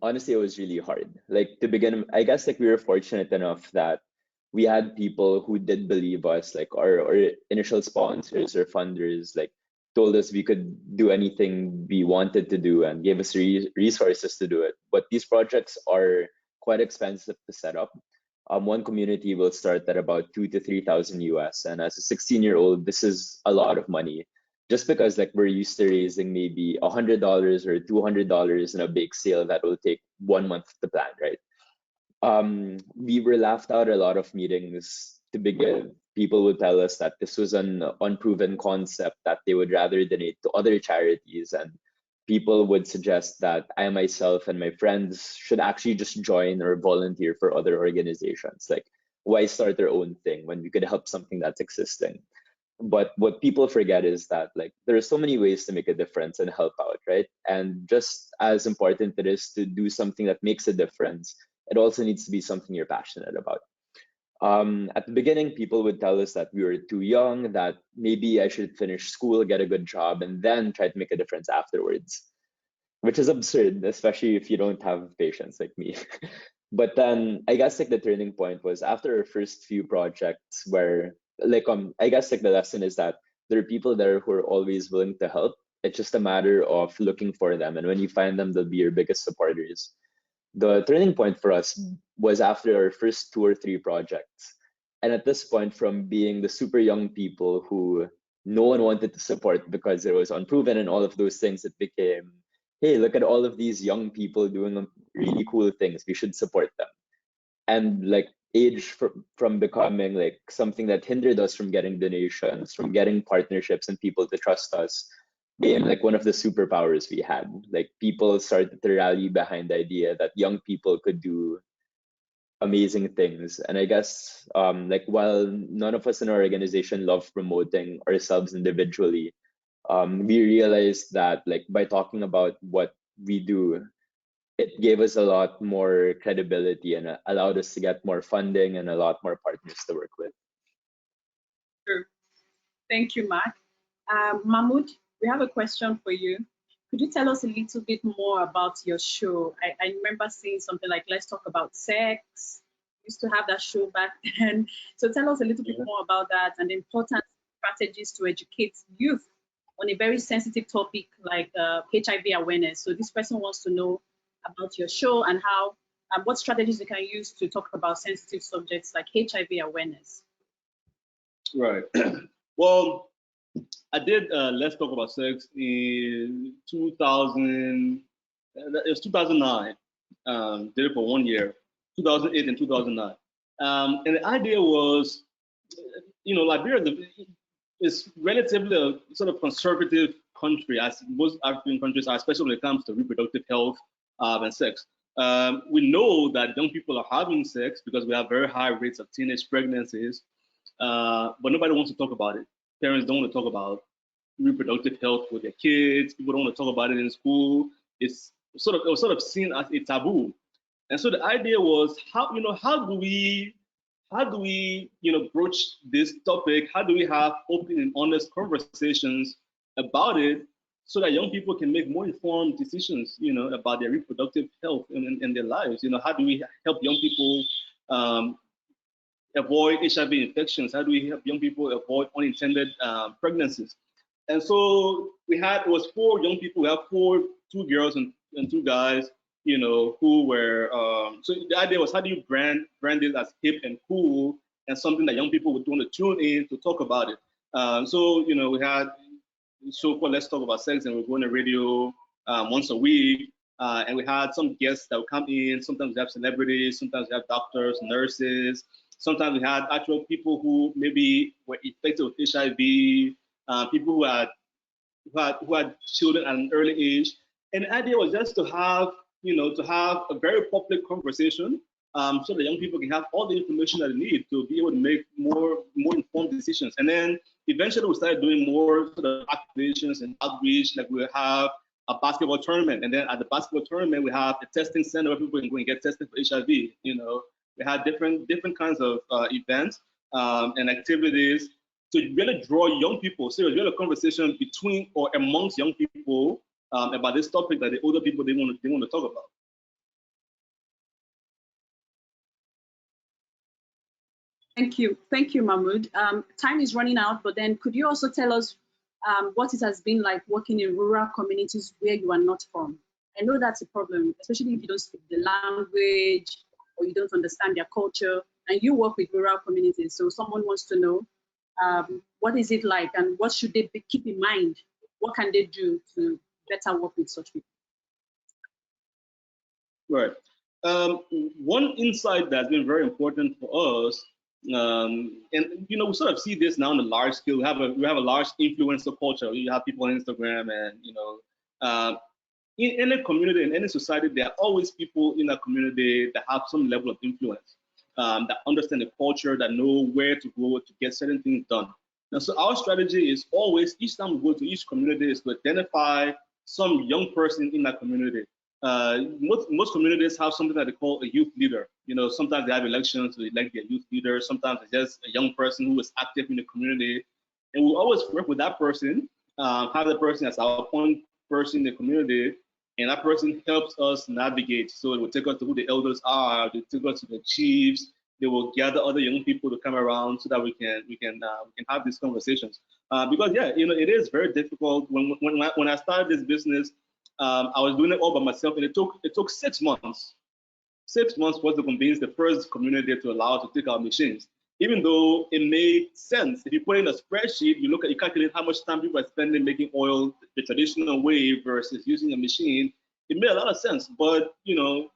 honestly, it was really hard. Like to begin, I guess like we were fortunate enough that we had people who did believe us, like our initial sponsors or funders, like told us we could do anything we wanted to do and gave us resources to do it. But these projects are quite expensive to set up. One community will start at about 2 to 3,000 US, and as a 16-year-old, this is a lot of money. Just because like we're used to raising maybe $100 or $200 in a bake sale that will take 1 month to plan, right? We were laughed out a lot of meetings to begin. People would tell us that this was an unproven concept, that they would rather donate to other charities, and people would suggest that I myself and my friends should actually just join or volunteer for other organizations. Like, why start their own thing when we could help something that's existing? But what people forget is that like there are so many ways to make a difference and help out, right? And just as important it is to do something that makes a difference, it also needs to be something you're passionate about. At the beginning, people would tell us that we were too young, that maybe I should finish school, get a good job, and then try to make a difference afterwards, which is absurd, especially if you don't have patience like me. But then I guess like the turning point was after our first few projects where like I guess like the lesson is that there are people there who are always willing to help. It's just a matter of looking for them, and when you find them, they'll be your biggest supporters. The turning point for us was after our first 2 or 3 projects. And at this point, from being the super young people who no one wanted to support because it was unproven and all of those things, it became, hey, look at all of these young people doing really cool things. We should support them. And like age from becoming like something that hindered us from getting donations, from getting partnerships and people to trust us, became like one of the superpowers we had. Like people started to rally behind the idea that young people could do amazing things. And I guess like while none of us in our organization love promoting ourselves individually, we realized that like by talking about what we do, it gave us a lot more credibility and allowed us to get more funding and a lot more partners to work with. Sure. Thank you, Mark. Mahmoud, we have a question for you. Could you tell us a little bit more about your show? I remember seeing something like Let's Talk About Sex. We used to have that show back then. So tell us a little bit more about that and the important strategies to educate youth on a very sensitive topic like HIV awareness. So this person wants to know about your show and how what strategies you can use to talk about sensitive subjects like HIV awareness. Right. Well, I did Let's Talk About Sex in 2000. It was 2009. Did it for 1 year, 2008 and 2009. And the idea was Liberia is relatively a sort of conservative country, as most African countries are, especially when it comes to reproductive health and sex. We know that young people are having sex because we have very high rates of teenage pregnancies, but nobody wants to talk about it. Parents don't want to talk about reproductive health with their kids. People don't want to talk about it in school. It was sort of seen as a taboo. And so the idea was how do we broach this topic? How do we have open and honest conversations about it so that young people can make more informed decisions, about their reproductive health in their lives? How do we help young people avoid HIV infections? How do we help young people avoid unintended pregnancies? And so it was 4 young people. We have 2 girls and 2 guys, who were, so the idea was, how do you brand it as hip and cool and something that young people would want to tune in to talk about it. So, we had show called Let's Talk About Sex, and we're going to radio once a week. And we had some guests that would come in. Sometimes we have celebrities, sometimes we have doctors, nurses. Sometimes we had actual people who maybe were infected with HIV, people who had children at an early age. And the idea was just to have a very public conversation, so that young people can have all the information that they need to be able to make more informed decisions. And then eventually we started doing more sort of activations and outreach, like we have a basketball tournament, and then at the basketball tournament we have a testing center where people can go and get tested for HIV. We had different kinds of events and activities to really draw young people. So it was really a conversation between or amongst young people about this topic that the older people they want to talk about. Thank you, Mahmoud. Time is running out, but then could you also tell us what it has been like working in rural communities where you are not from? I know that's a problem, especially if you don't speak the language or you don't understand their culture, and you work with rural communities. So someone wants to know, what is it like, and what should they keep in mind? What can they do to better work with such people? Right. One insight that's been very important for us, and we sort of see this now on a large scale. We have a large influencer culture. You have people on Instagram, and in any community, in any society, there are always people in that community that have some level of influence, that understand the culture, that know where to go to get certain things done. Now, so our strategy is always, each time we go to each community, is to identify some young person in that community. Most communities have something that they call a youth leader. Sometimes they have elections to elect their youth leader. Sometimes it's just a young person who is active in the community, and we always work with that person, have the person as our point person in the community, and that person helps us navigate. So it will take us to who the elders are, they take us to the chiefs. They will gather other young people to come around so that we can have these conversations. Because it is very difficult. When I started this business, I was doing it all by myself, and it took 6 months. 6 months was to convince the first community to allow us to take our machines. Even though it made sense, if you put in a spreadsheet, you calculate how much time people are spending making oil the traditional way versus using a machine, it made a lot of sense. But to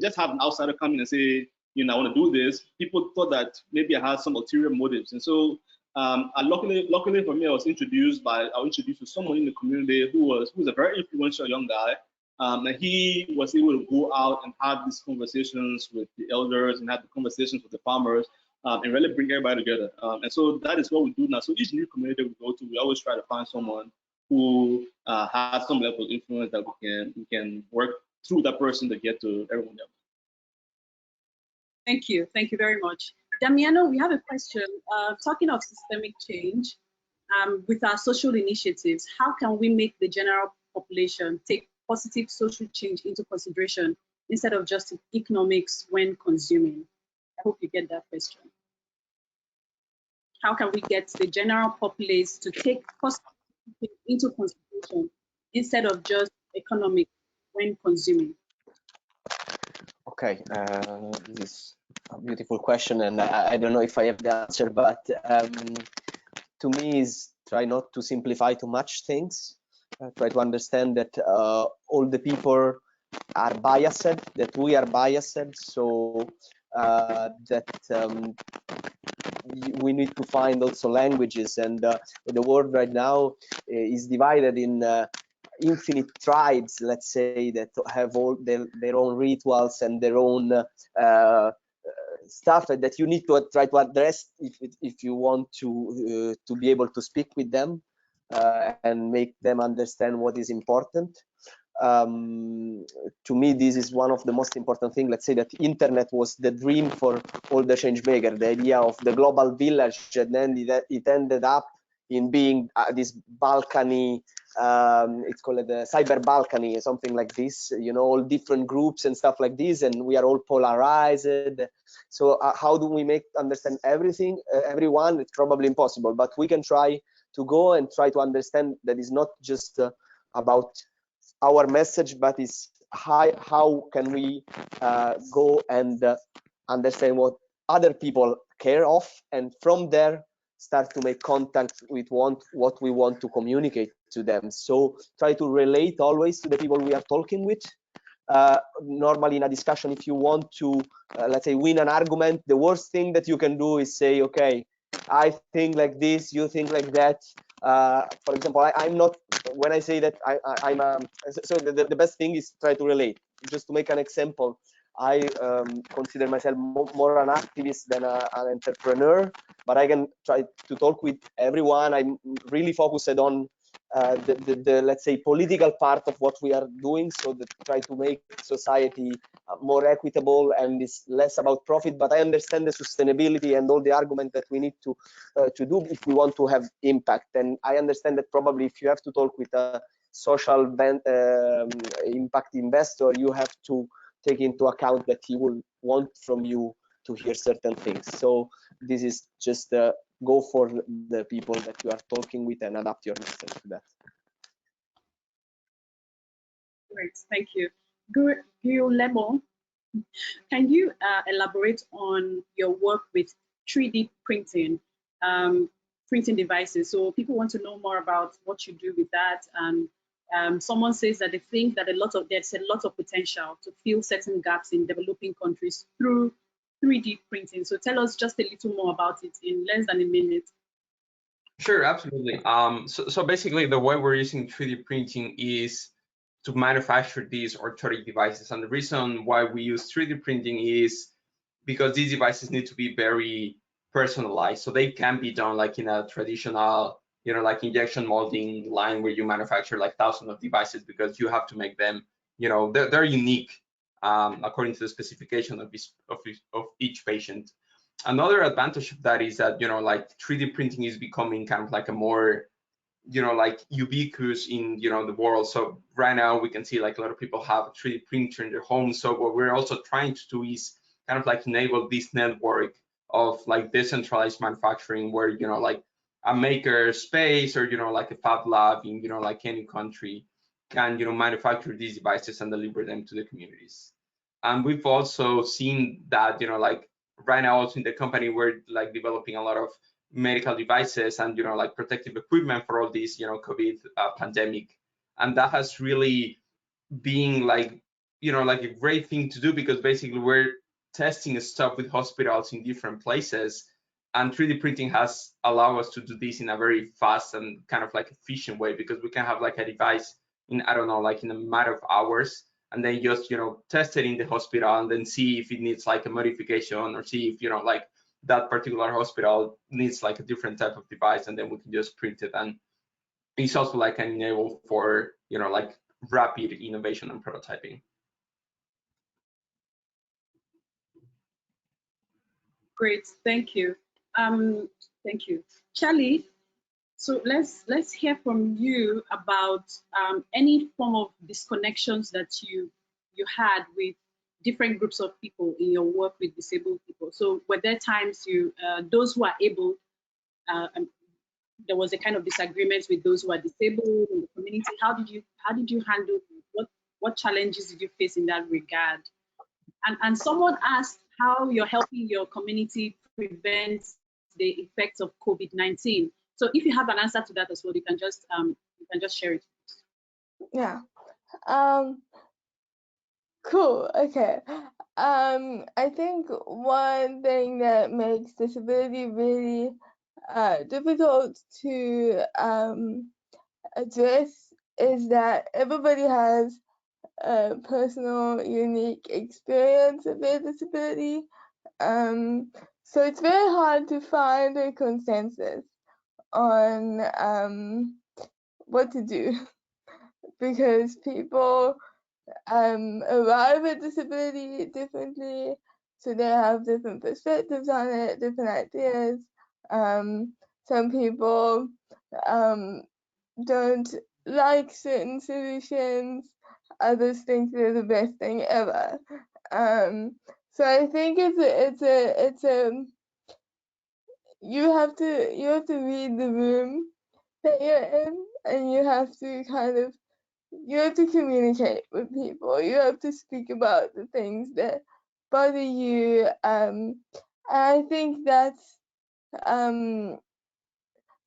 just have an outsider come in and say, I want to do this, people thought that maybe I had some ulterior motives. And so luckily for me, I was introduced to someone in the community who's a very influential young guy. And he was able to go out and have these conversations with the elders and have the conversations with the farmers, and really bring everybody together. And so that is what we do now. So each new community we go to, we always try to find someone who has some level of influence that we can work through that person to get to everyone else. Thank you very much. Damiano, we have a question. Talking of systemic change, with our social initiatives, how can we make the general population take positive social change into consideration instead of just economics when consuming? I hope you get that question. How can we get the general populace to take positive into consideration instead of just economics when consuming? Okay, this is a beautiful question, and I don't know if I have the answer, but to me is try not to simplify too much things. Try to understand that all the people are biased, that we are biased, so that we need to find also languages, and the world right now is divided in infinite tribes, let's say, that have all their own rituals and their own stuff that you need to try to address if you want to be able to speak with them and make them understand what is important. To me, this is one of the most important things. Let's say that internet was the dream for all the change makers, the idea of the global village, and then it ended up in being this Balkany, it's called the cyber Balkany, something like this, you know, all different groups and stuff like this, and we are all polarized. So how do we make understand everything, everyone? It's probably impossible, but we can try to go and try to understand that it's not just about our message, but it's how can we go and understand what other people care of, and from there start to make contact with what we want to communicate to them. So try to relate always to the people we are talking with. Normally in a discussion, if you want to let's say win an argument, the worst thing that you can do is say, okay, I think like this, you think like that. For example, I'm not, when I say that I'm so the best thing is try to relate. Just to make an example, I consider myself more an activist than an entrepreneur, but I can try to talk with everyone. I'm really focused on the let's say political part of what we are doing, so that try to make society more equitable, and it's less about profit. But I understand the sustainability and all the argument that we need to do if we want to have impact. And I understand that probably if you have to talk with a social impact investor, you have to take into account that he will want from you to hear certain things. So this is just go for the people that you are talking with and adapt your message to that. Great, thank you. Guillermo, can you elaborate on your work with 3D printing, printing devices? So people want to know more about what you do with that. And someone says that they think that there's a lot of potential to fill certain gaps in developing countries through 3D printing. So tell us just a little more about it in less than a minute. Sure, absolutely. So basically, the way we're using 3D printing is to manufacture these orthotic devices. And the reason why we use 3D printing is because these devices need to be very personalized. So they can be done like in a traditional, you know, like injection molding line where you manufacture like thousands of devices, because you have to make them, you know, they're unique according to the specification of each patient. Another advantage of that is that, you know, like 3D printing is becoming kind of like a more, you know, like ubiquitous in, you know, the world. So right now we can see like a lot of people have a 3D printer in their home. So what we're also trying to do is kind of like enable this network of like decentralized manufacturing, where, you know, like a maker space or, you know, like a fab lab in, you know, like any country can, you know, manufacture these devices and deliver them to the communities. And we've also seen that, you know, like right now also in the company, we're like developing a lot of medical devices and, you know, like protective equipment for all these, you know, COVID pandemic. And that has really been like, you know, like a great thing to do, because basically we're testing stuff with hospitals in different places, and 3D printing has allowed us to do this in a very fast and kind of like efficient way, because we can have like a device in, I don't know, like in a matter of hours, and then just, you know, test it in the hospital and then see if it needs like a modification, or see if, you know, like that particular hospital needs like a different type of device, and then we can just print it. And it's also like an enable for, you know, like rapid innovation and prototyping. Great, thank you. Thank you, Charlie. So let's hear from you about any form of disconnections that you had with different groups of people in your work with disabled people. So were there times those who are able, there was a kind of disagreement with those who are disabled in the community? How did you handle what challenges did you face in that regard? And someone asked how you're helping your community prevent the effects of COVID-19. So if you have an answer to that as well, you can just share it. Yeah. Cool. Okay. I think one thing that makes disability really difficult to address is that everybody has a personal, unique experience of their disability. So it's very hard to find a consensus on what to do because people arrive at disability differently, so they have different perspectives on it, different ideas. Some people don't like certain solutions, others think they're the best thing ever. So I think it's a you have to read the room that you're in, and you have to communicate with people. You have to speak about the things that bother you. And I think that's something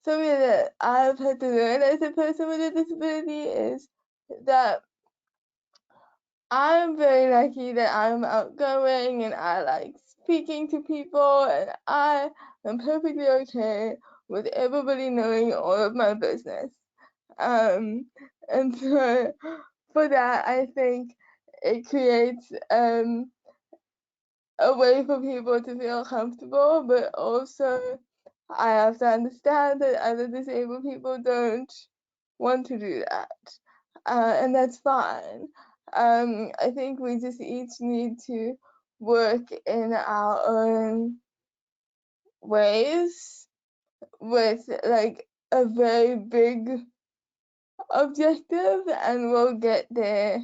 that I've had to learn as a person with a disability is that I'm very lucky that I'm outgoing and I like speaking to people, and I am perfectly okay with everybody knowing all of my business. And so for that, I think it creates a way for people to feel comfortable, but also I have to understand that other disabled people don't want to do that, and that's fine. I think we just each need to work in our own ways with like a very big objective, and we'll get there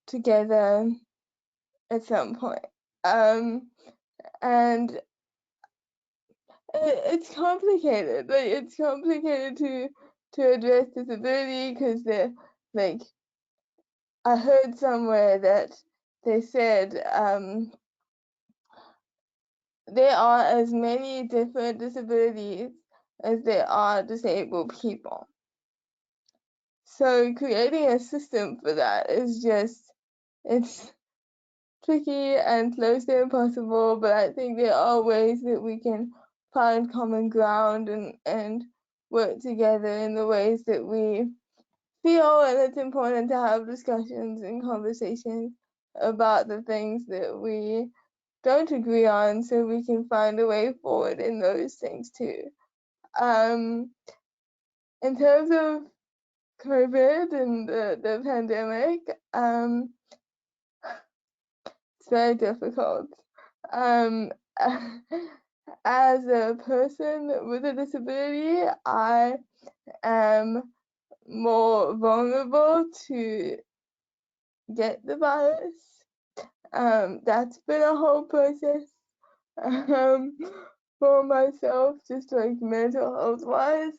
together at some point. And it's complicated. Like it's complicated to address disability because they're like I heard somewhere that they said there are as many different disabilities as there are disabled people. So creating a system for that is just it's tricky and close to impossible, but I think there are ways that we can find common ground and work together in the ways that we feel, and it's important to have discussions and conversations about the things that we don't agree on so we can find a way forward in those things too. In terms of COVID and the pandemic, it's very difficult. Um, as a person with a disability, I am more vulnerable to get the virus. That's been a whole process for myself, just like mental health wise.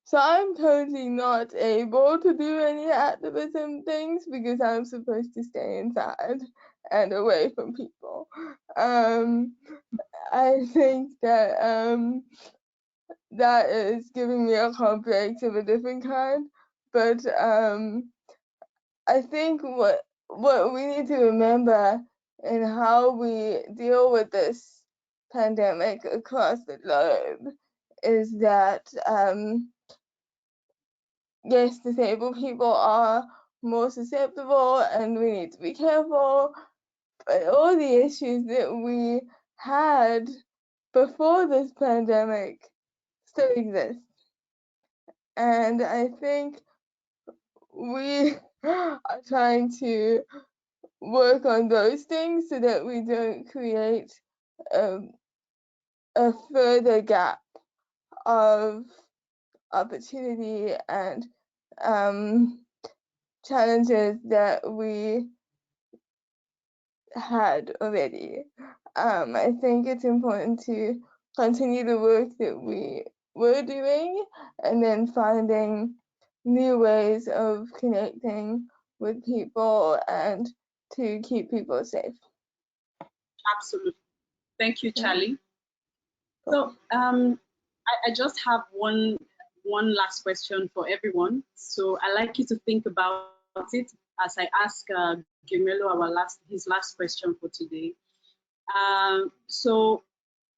So I'm totally not able to do any activism things because I'm supposed to stay inside and away from people. I think that that is giving me a complex of a different kind, but I think what we need to remember in how we deal with this pandemic across the globe is that yes, disabled people are more susceptible and we need to be careful, but all the issues that we had before this pandemic still exist. And I think we are trying to work on those things so that we don't create a further gap of opportunity and challenges that we had already. I think it's important to continue the work that we were doing and then finding new ways of connecting with people and to keep people safe. Absolutely. Thank you, Yeah. Charlie. So I just have one last question for everyone. So I like you to think about it as I ask Gimelo his last question for today. So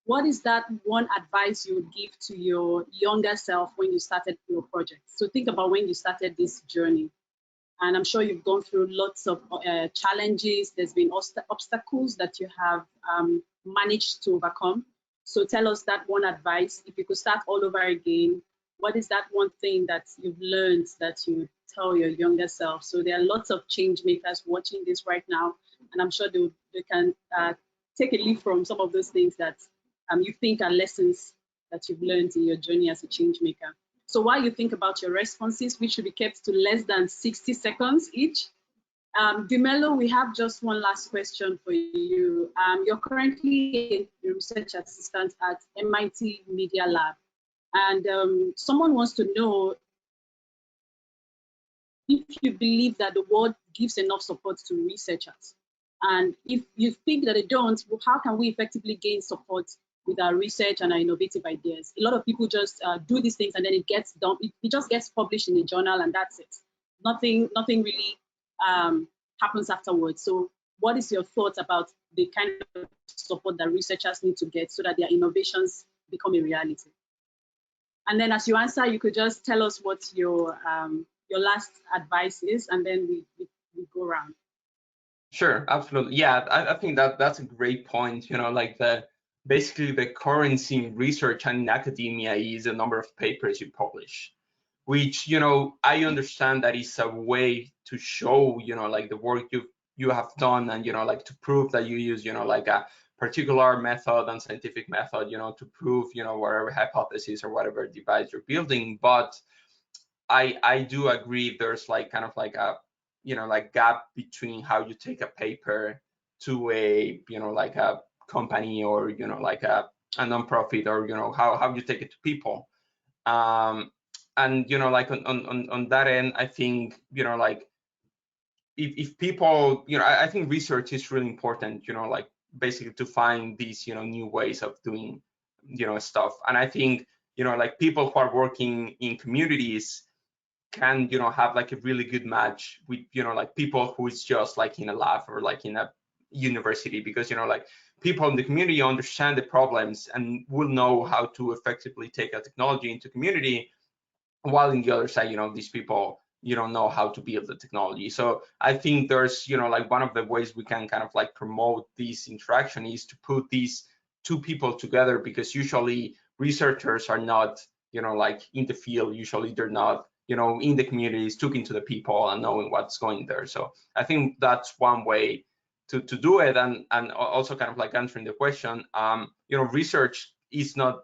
what is that one advice you would give to your younger self when you started your project? So think about when you started this journey. And I'm sure you've gone through lots of challenges. There's been obstacles that you have managed to overcome. So tell us that one advice. If you could start all over again, what is that one thing that you've learned that you tell your younger self? So there are lots of change makers watching this right now, and I'm sure they can take a leaf from some of those things that you think are lessons that you've learned in your journey as a change maker. So while you think about your responses, which should be kept to less than 60 seconds each, Dumelo, we have just one last question for you. You're currently a research assistant at MIT Media Lab, and someone wants to know if you believe that the world gives enough support to researchers. And if you think that they don't, well, how can we effectively gain support with our research and our innovative ideas? A lot of people just do these things and then it gets done. It just gets published in a journal and that's it. Nothing really happens afterwards. So what is your thoughts about the kind of support that researchers need to get so that their innovations become a reality? And then as you answer, you could just tell us what your last advice is, and then we go around. Sure, absolutely. Yeah, I think that's a great point. Like basically the currency in research and in academia is the number of papers you publish, which I understand that is a way to show like the work you have done, and like to prove that you use like a particular method and scientific method to prove whatever hypothesis or whatever device you're building. But I do agree there's like kind of like a like gap between how you take a paper to a like a company or like a nonprofit, or how you take it to people. And like on that end, I think like if people I think research is really important, like basically to find these new ways of doing stuff. And I think like people who are working in communities can have like a really good match with like people who is just like in a lab or like in a university, because like people in the community understand the problems and will know how to effectively take a technology into community, while in the other side these people know how to build the technology. So I think there's like one of the ways we can kind of like promote this interaction is to put these two people together, because usually researchers are not like in the field. Usually they're not in the communities, talking to the people and knowing what's going there. So I think that's one way to do it. And also kind of like answering the question, research is not,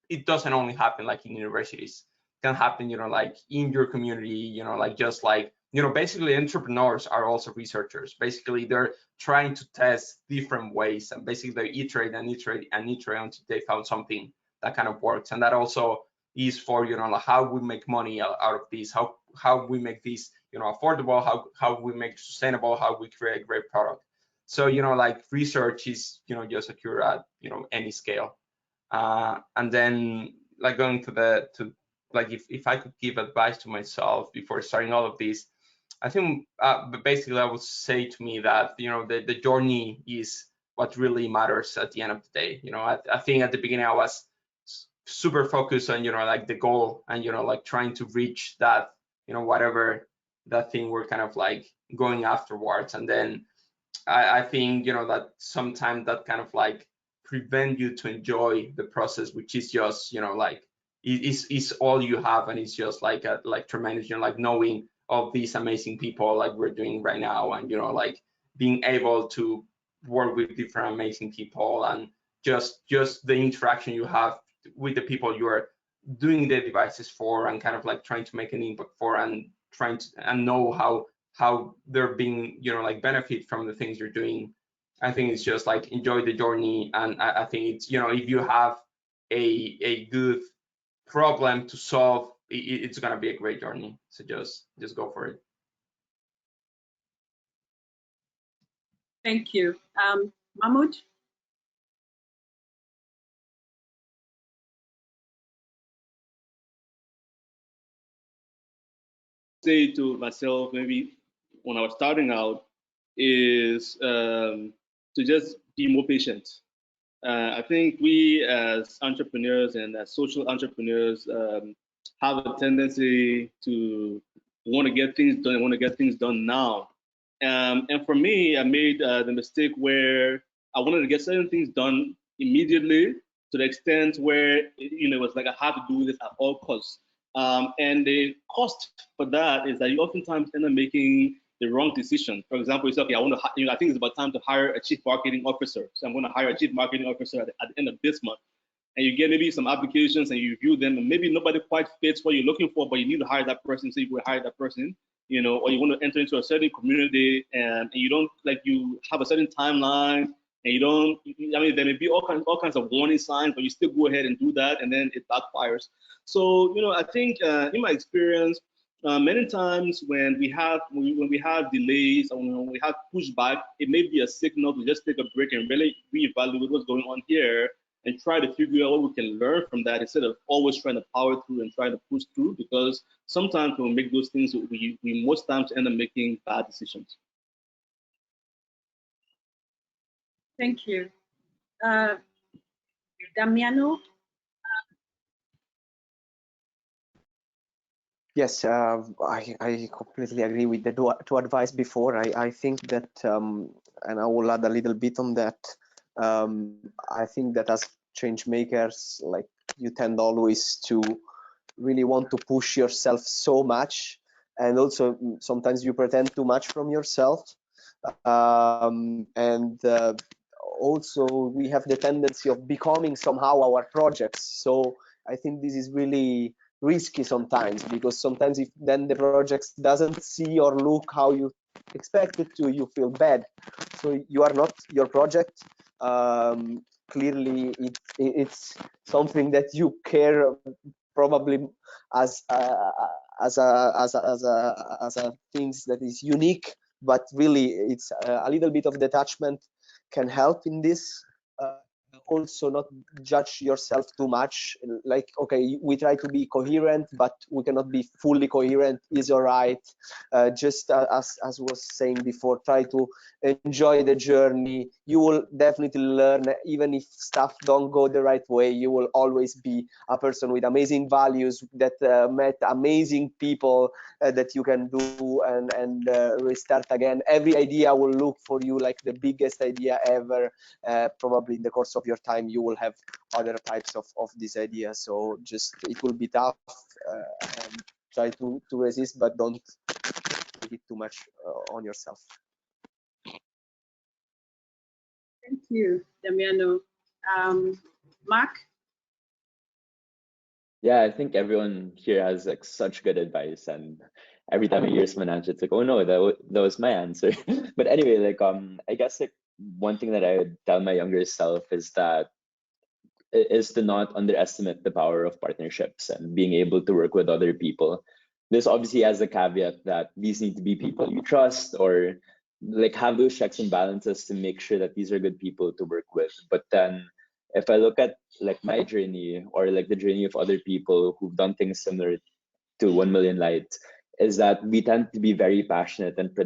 it doesn't only happen like in universities. It can happen like in your community, like just like basically entrepreneurs are also researchers. Basically they're trying to test different ways, and basically they iterate and iterate and iterate until they found something that kind of works. And that also is for like how we make money out of this, how we make this affordable, how we make sustainable, how we create great product. So like research is just secure at any scale. And then like going to like if I could give advice to myself before starting all of this, I think basically I would say to me that the journey is what really matters at the end of the day. I think at the beginning I was super focused on like the goal, and like trying to reach that whatever that thing we're kind of like going afterwards. And then I think that sometimes that kind of like prevent you to enjoy the process, which is just like is all you have, and it's just like like tremendous, like knowing of these amazing people like we're doing right now, and like being able to work with different amazing people, and just the interaction you have with the people you are doing the devices for, and kind of like trying to make an impact for, and trying to and know how they're being like benefit from the things you're doing. I think it's just like enjoy the journey. And I think it's if you have a good problem to solve, it's gonna be a great journey. So just go for it. Thank you. Mahmoud? Say to myself, maybe when I was starting out is to just be more patient. I think we as entrepreneurs and as social entrepreneurs have a tendency to want to get things done, want to get things done now. And for me, I made the mistake where I wanted to get certain things done immediately to the extent where it was like I have to do this at all costs. And the cost for that is that you oftentimes end up making the wrong decision. For example, you say, okay, I think it's about time to hire a chief marketing officer. So I'm going to hire a chief marketing officer at the end of this month. And you get maybe some applications and you review them, and maybe nobody quite fits what you're looking for, but you need to hire that person. So you will hire that person, or you want to enter into a certain community and you don't you have a certain timeline and you don't. I mean, there may be all kinds of warning signs, but you still go ahead and do that, and then it backfires. So I think in my experience, many times when we have delays or when we have pushback, it may be a signal to just take a break and really reevaluate what's going on here and try to figure out what we can learn from that instead of always trying to power through and try to push through. Because sometimes when we make those things, we most times end up making bad decisions. Thank you. Damiano? Yes, I completely agree with the two advice before. I think that, and I will add a little bit on that. I think that as change makers, like, you tend always to really want to push yourself so much, and also sometimes you pretend too much from yourself. And also we have the tendency of becoming somehow our projects. So I think this is really risky sometimes, because sometimes if then the project doesn't see or look how you expect it to, you feel bad. So you are not your project. Clearly it's something that you care probably as a things that is unique, but really it's a little bit of detachment can help in this. Also, not judge yourself too much. Like, okay, we try to be coherent, but we cannot be fully coherent. Is all right. Just as was saying before, try to enjoy the journey. You will definitely learn, even if stuff don't go the right way. You will always be a person with amazing values that met amazing people that you can do and restart again. Every idea will look for you like the biggest idea ever. Probably in the course of your time you will have other types of this idea. So just, it will be tough, and try to resist, but don't take it too much on yourself. Thank you, Damiano. Mark? Yeah, I think everyone here has like such good advice, and every time I hear someone answer, it's like, oh no, that was my answer. But anyway, I guess like one thing that I would tell my younger self is to not underestimate the power of partnerships and being able to work with other people. This obviously has a caveat that these need to be people you trust, or like have those checks and balances to make sure that these are good people to work with. But then if I look at like my journey or like the journey of other people who've done things similar to 1 Million Lights, is that we tend to be very passionate and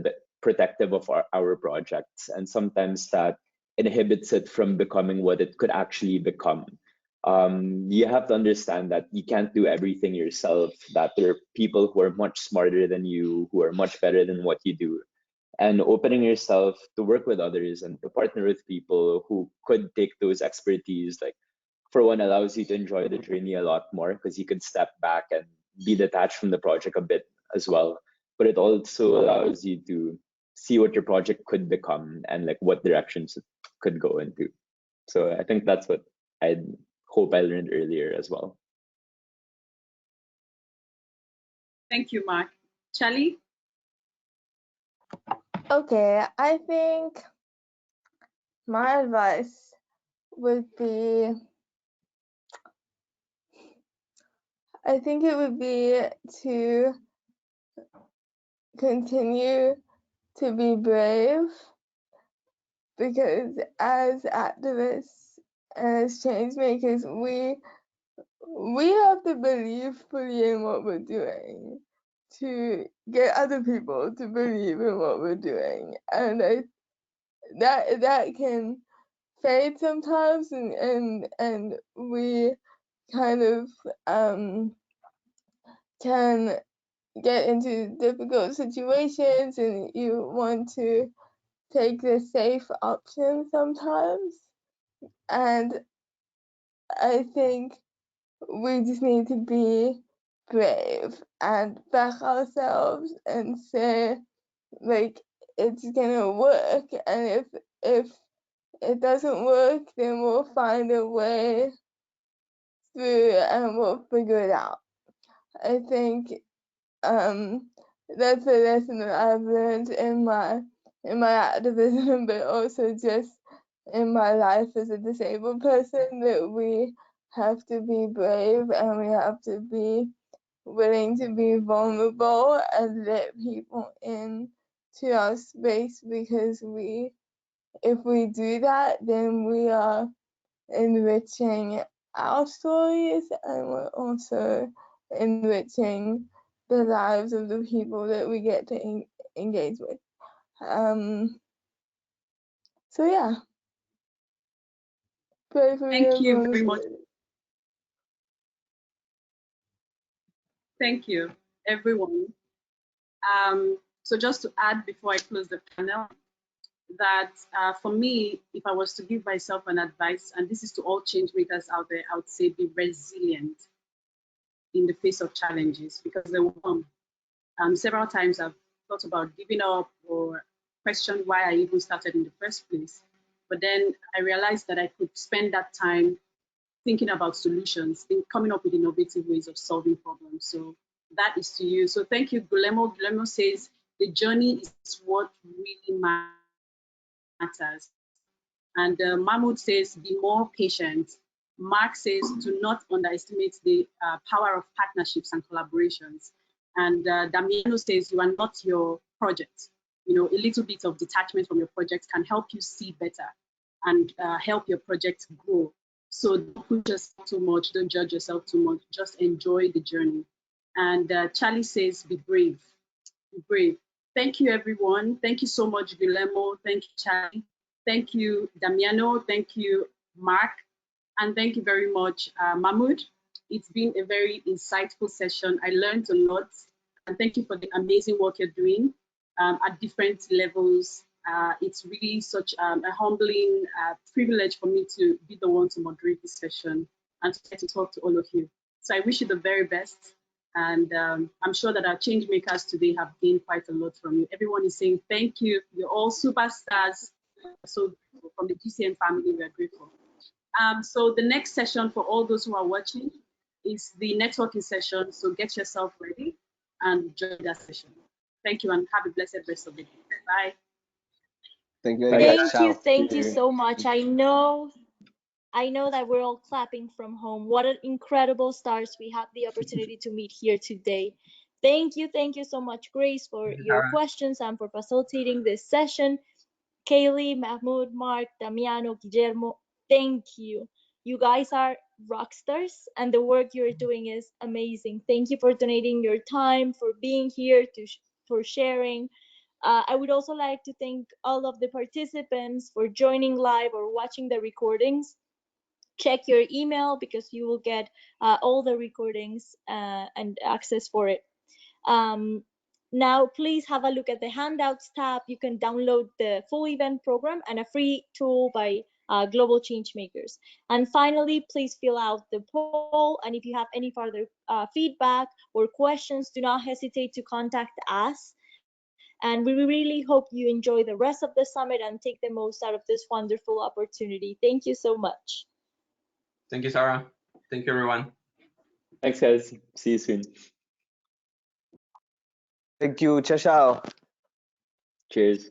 protective of our projects. And sometimes that inhibits it from becoming what it could actually become. You have to understand that you can't do everything yourself, that there are people who are much smarter than you, who are much better than what you do. And opening yourself to work with others and to partner with people who could take those expertise, like, for one, allows you to enjoy the journey a lot more because you could step back and be detached from the project a bit as well. But it also allows you to see what your project could become and like what directions it could go into. So I think that's what I hope I learned earlier as well. Thank you, Mark. Charlie? Okay, I think my advice would be, I think it would be to continue to be brave, because as activists and as change makers, we have to believe fully in what we're doing to get other people to believe in what we're doing, and that can fade sometimes, and we kind of can get into difficult situations, and you want to take the safe option sometimes. And I think we just need to be brave and back ourselves and say, like, it's gonna work, and if it doesn't work, then we'll find a way through and we'll figure it out. I think that's a lesson that I've learned in my activism, but also just in my life as a disabled person, that we have to be brave and we have to be willing to be vulnerable and let people in to our space, because if we do that, then we are enriching our stories, and we're also enriching the lives of the people that we get to engage with. So yeah, pray for me, Thank you everyone. very much. Thank you, everyone. So just to add before I close the panel, that for me, if I was to give myself an advice, and this is to all change makers out there, I would say be resilient in the face of challenges, because there will come. Several times I've thought about giving up or questioned why I even started in the first place. But then I realized that I could spend that time thinking about solutions, coming up with innovative ways of solving problems. So that is to you. So thank you, Guillermo. Guillermo says the journey is what really matters. And Mahmoud says be more patient. Mark says do not underestimate the power of partnerships and collaborations. And Damiano says you are not your project. You know, a little bit of detachment from your project can help you see better and help your project grow. So don't push yourself too much, don't judge yourself too much, just enjoy the journey. And Charlie says be brave, be brave. Thank you, everyone. Thank you so much, Guillermo. Thank you, Charlie. Thank you, Damiano. Thank you, Mark. And thank you very much, Mahmoud. It's been a very insightful session. I learned a lot. And thank you for the amazing work you're doing at different levels. It's really such a humbling privilege for me to be the one to moderate this session and to get to talk to all of you. So I wish you the very best. And I'm sure that our change makers today have gained quite a lot from you. Everyone is saying thank you. You're all superstars. So grateful. From the GCN family, we are grateful. So the next session for all those who are watching is the networking session. So get yourself ready and join that session. Thank you and have a blessed rest of the day. Bye. Thank you very much. Thank you so much. I know that we're all clapping from home. What an incredible stars we had the opportunity to meet here today. Thank you so much, Grace, for your questions and for facilitating this session. Kaylee, Mahmoud, Mark, Damiano, Guillermo, thank you. You guys are rock stars, and the work you're doing is amazing. Thank you for donating your time, for being here, for sharing. I would also like to thank all of the participants for joining live or watching the recordings. Check your email because you will get all the recordings and access for it. Now, please have a look at the handouts tab. You can download the full event program and a free tool by Global Changemakers. And finally, please fill out the poll. And if you have any further feedback or questions, do not hesitate to contact us. And we really hope you enjoy the rest of the summit and take the most out of this wonderful opportunity. Thank you so much. Thank you, Sarah. Thank you, everyone. Thanks, guys. See you soon. Thank you. Ciao, ciao. Cheers.